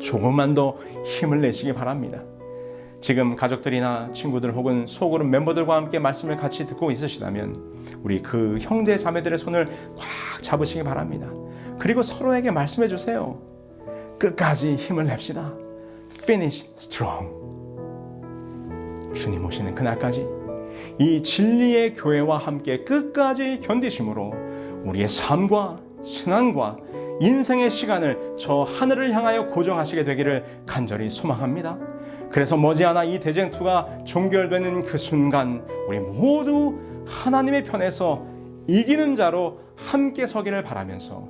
조금만 더 힘을 내시기 바랍니다. 지금 가족들이나 친구들 혹은 소그룹 멤버들과 함께 말씀을 같이 듣고 있으시다면 우리 그 형제 자매들의 손을 꽉 잡으시기 바랍니다. 그리고 서로에게 말씀해 주세요. 끝까지 힘을 냅시다. Finish strong. 주님 오시는 그날까지 이 진리의 교회와 함께 끝까지 견디심으로 우리의 삶과 신앙과 인생의 시간을 저 하늘을 향하여 고정하시게 되기를 간절히 소망합니다. 그래서 머지않아 이 대쟁투가 종결되는 그 순간 우리 모두 하나님의 편에서 이기는 자로 함께 서기를 바라면서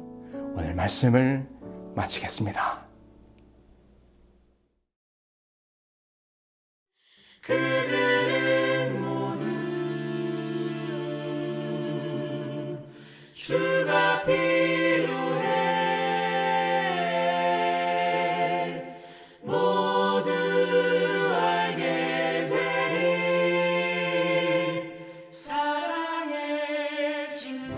오늘 말씀을 마치겠습니다. 그들은 모두 주가 필요해. 모두 알게 되리 사랑의 주님.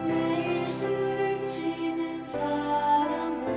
매일 스치는 사람들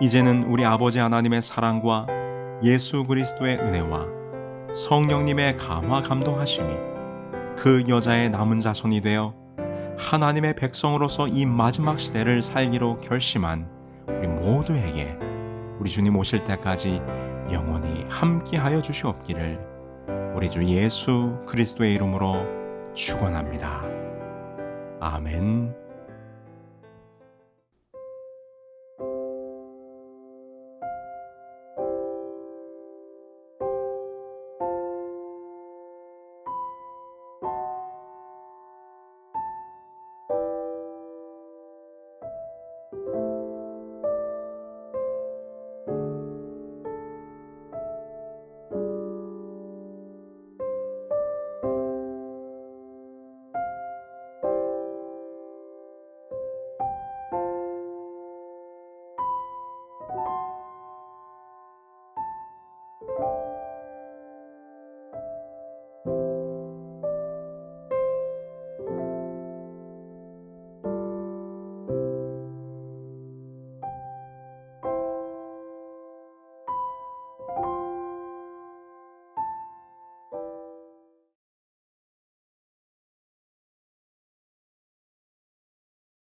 이제는 우리 아버지 하나님의 사랑과 예수 그리스도의 은혜와 성령님의 감화 감동하심이 그 여자의 남은 자손이 되어 하나님의 백성으로서 이 마지막 시대를 살기로 결심한 우리 모두에게 우리 주님 오실 때까지 영원히 함께하여 주시옵기를 우리 주 예수 그리스도의 이름으로 축원합니다. 아멘.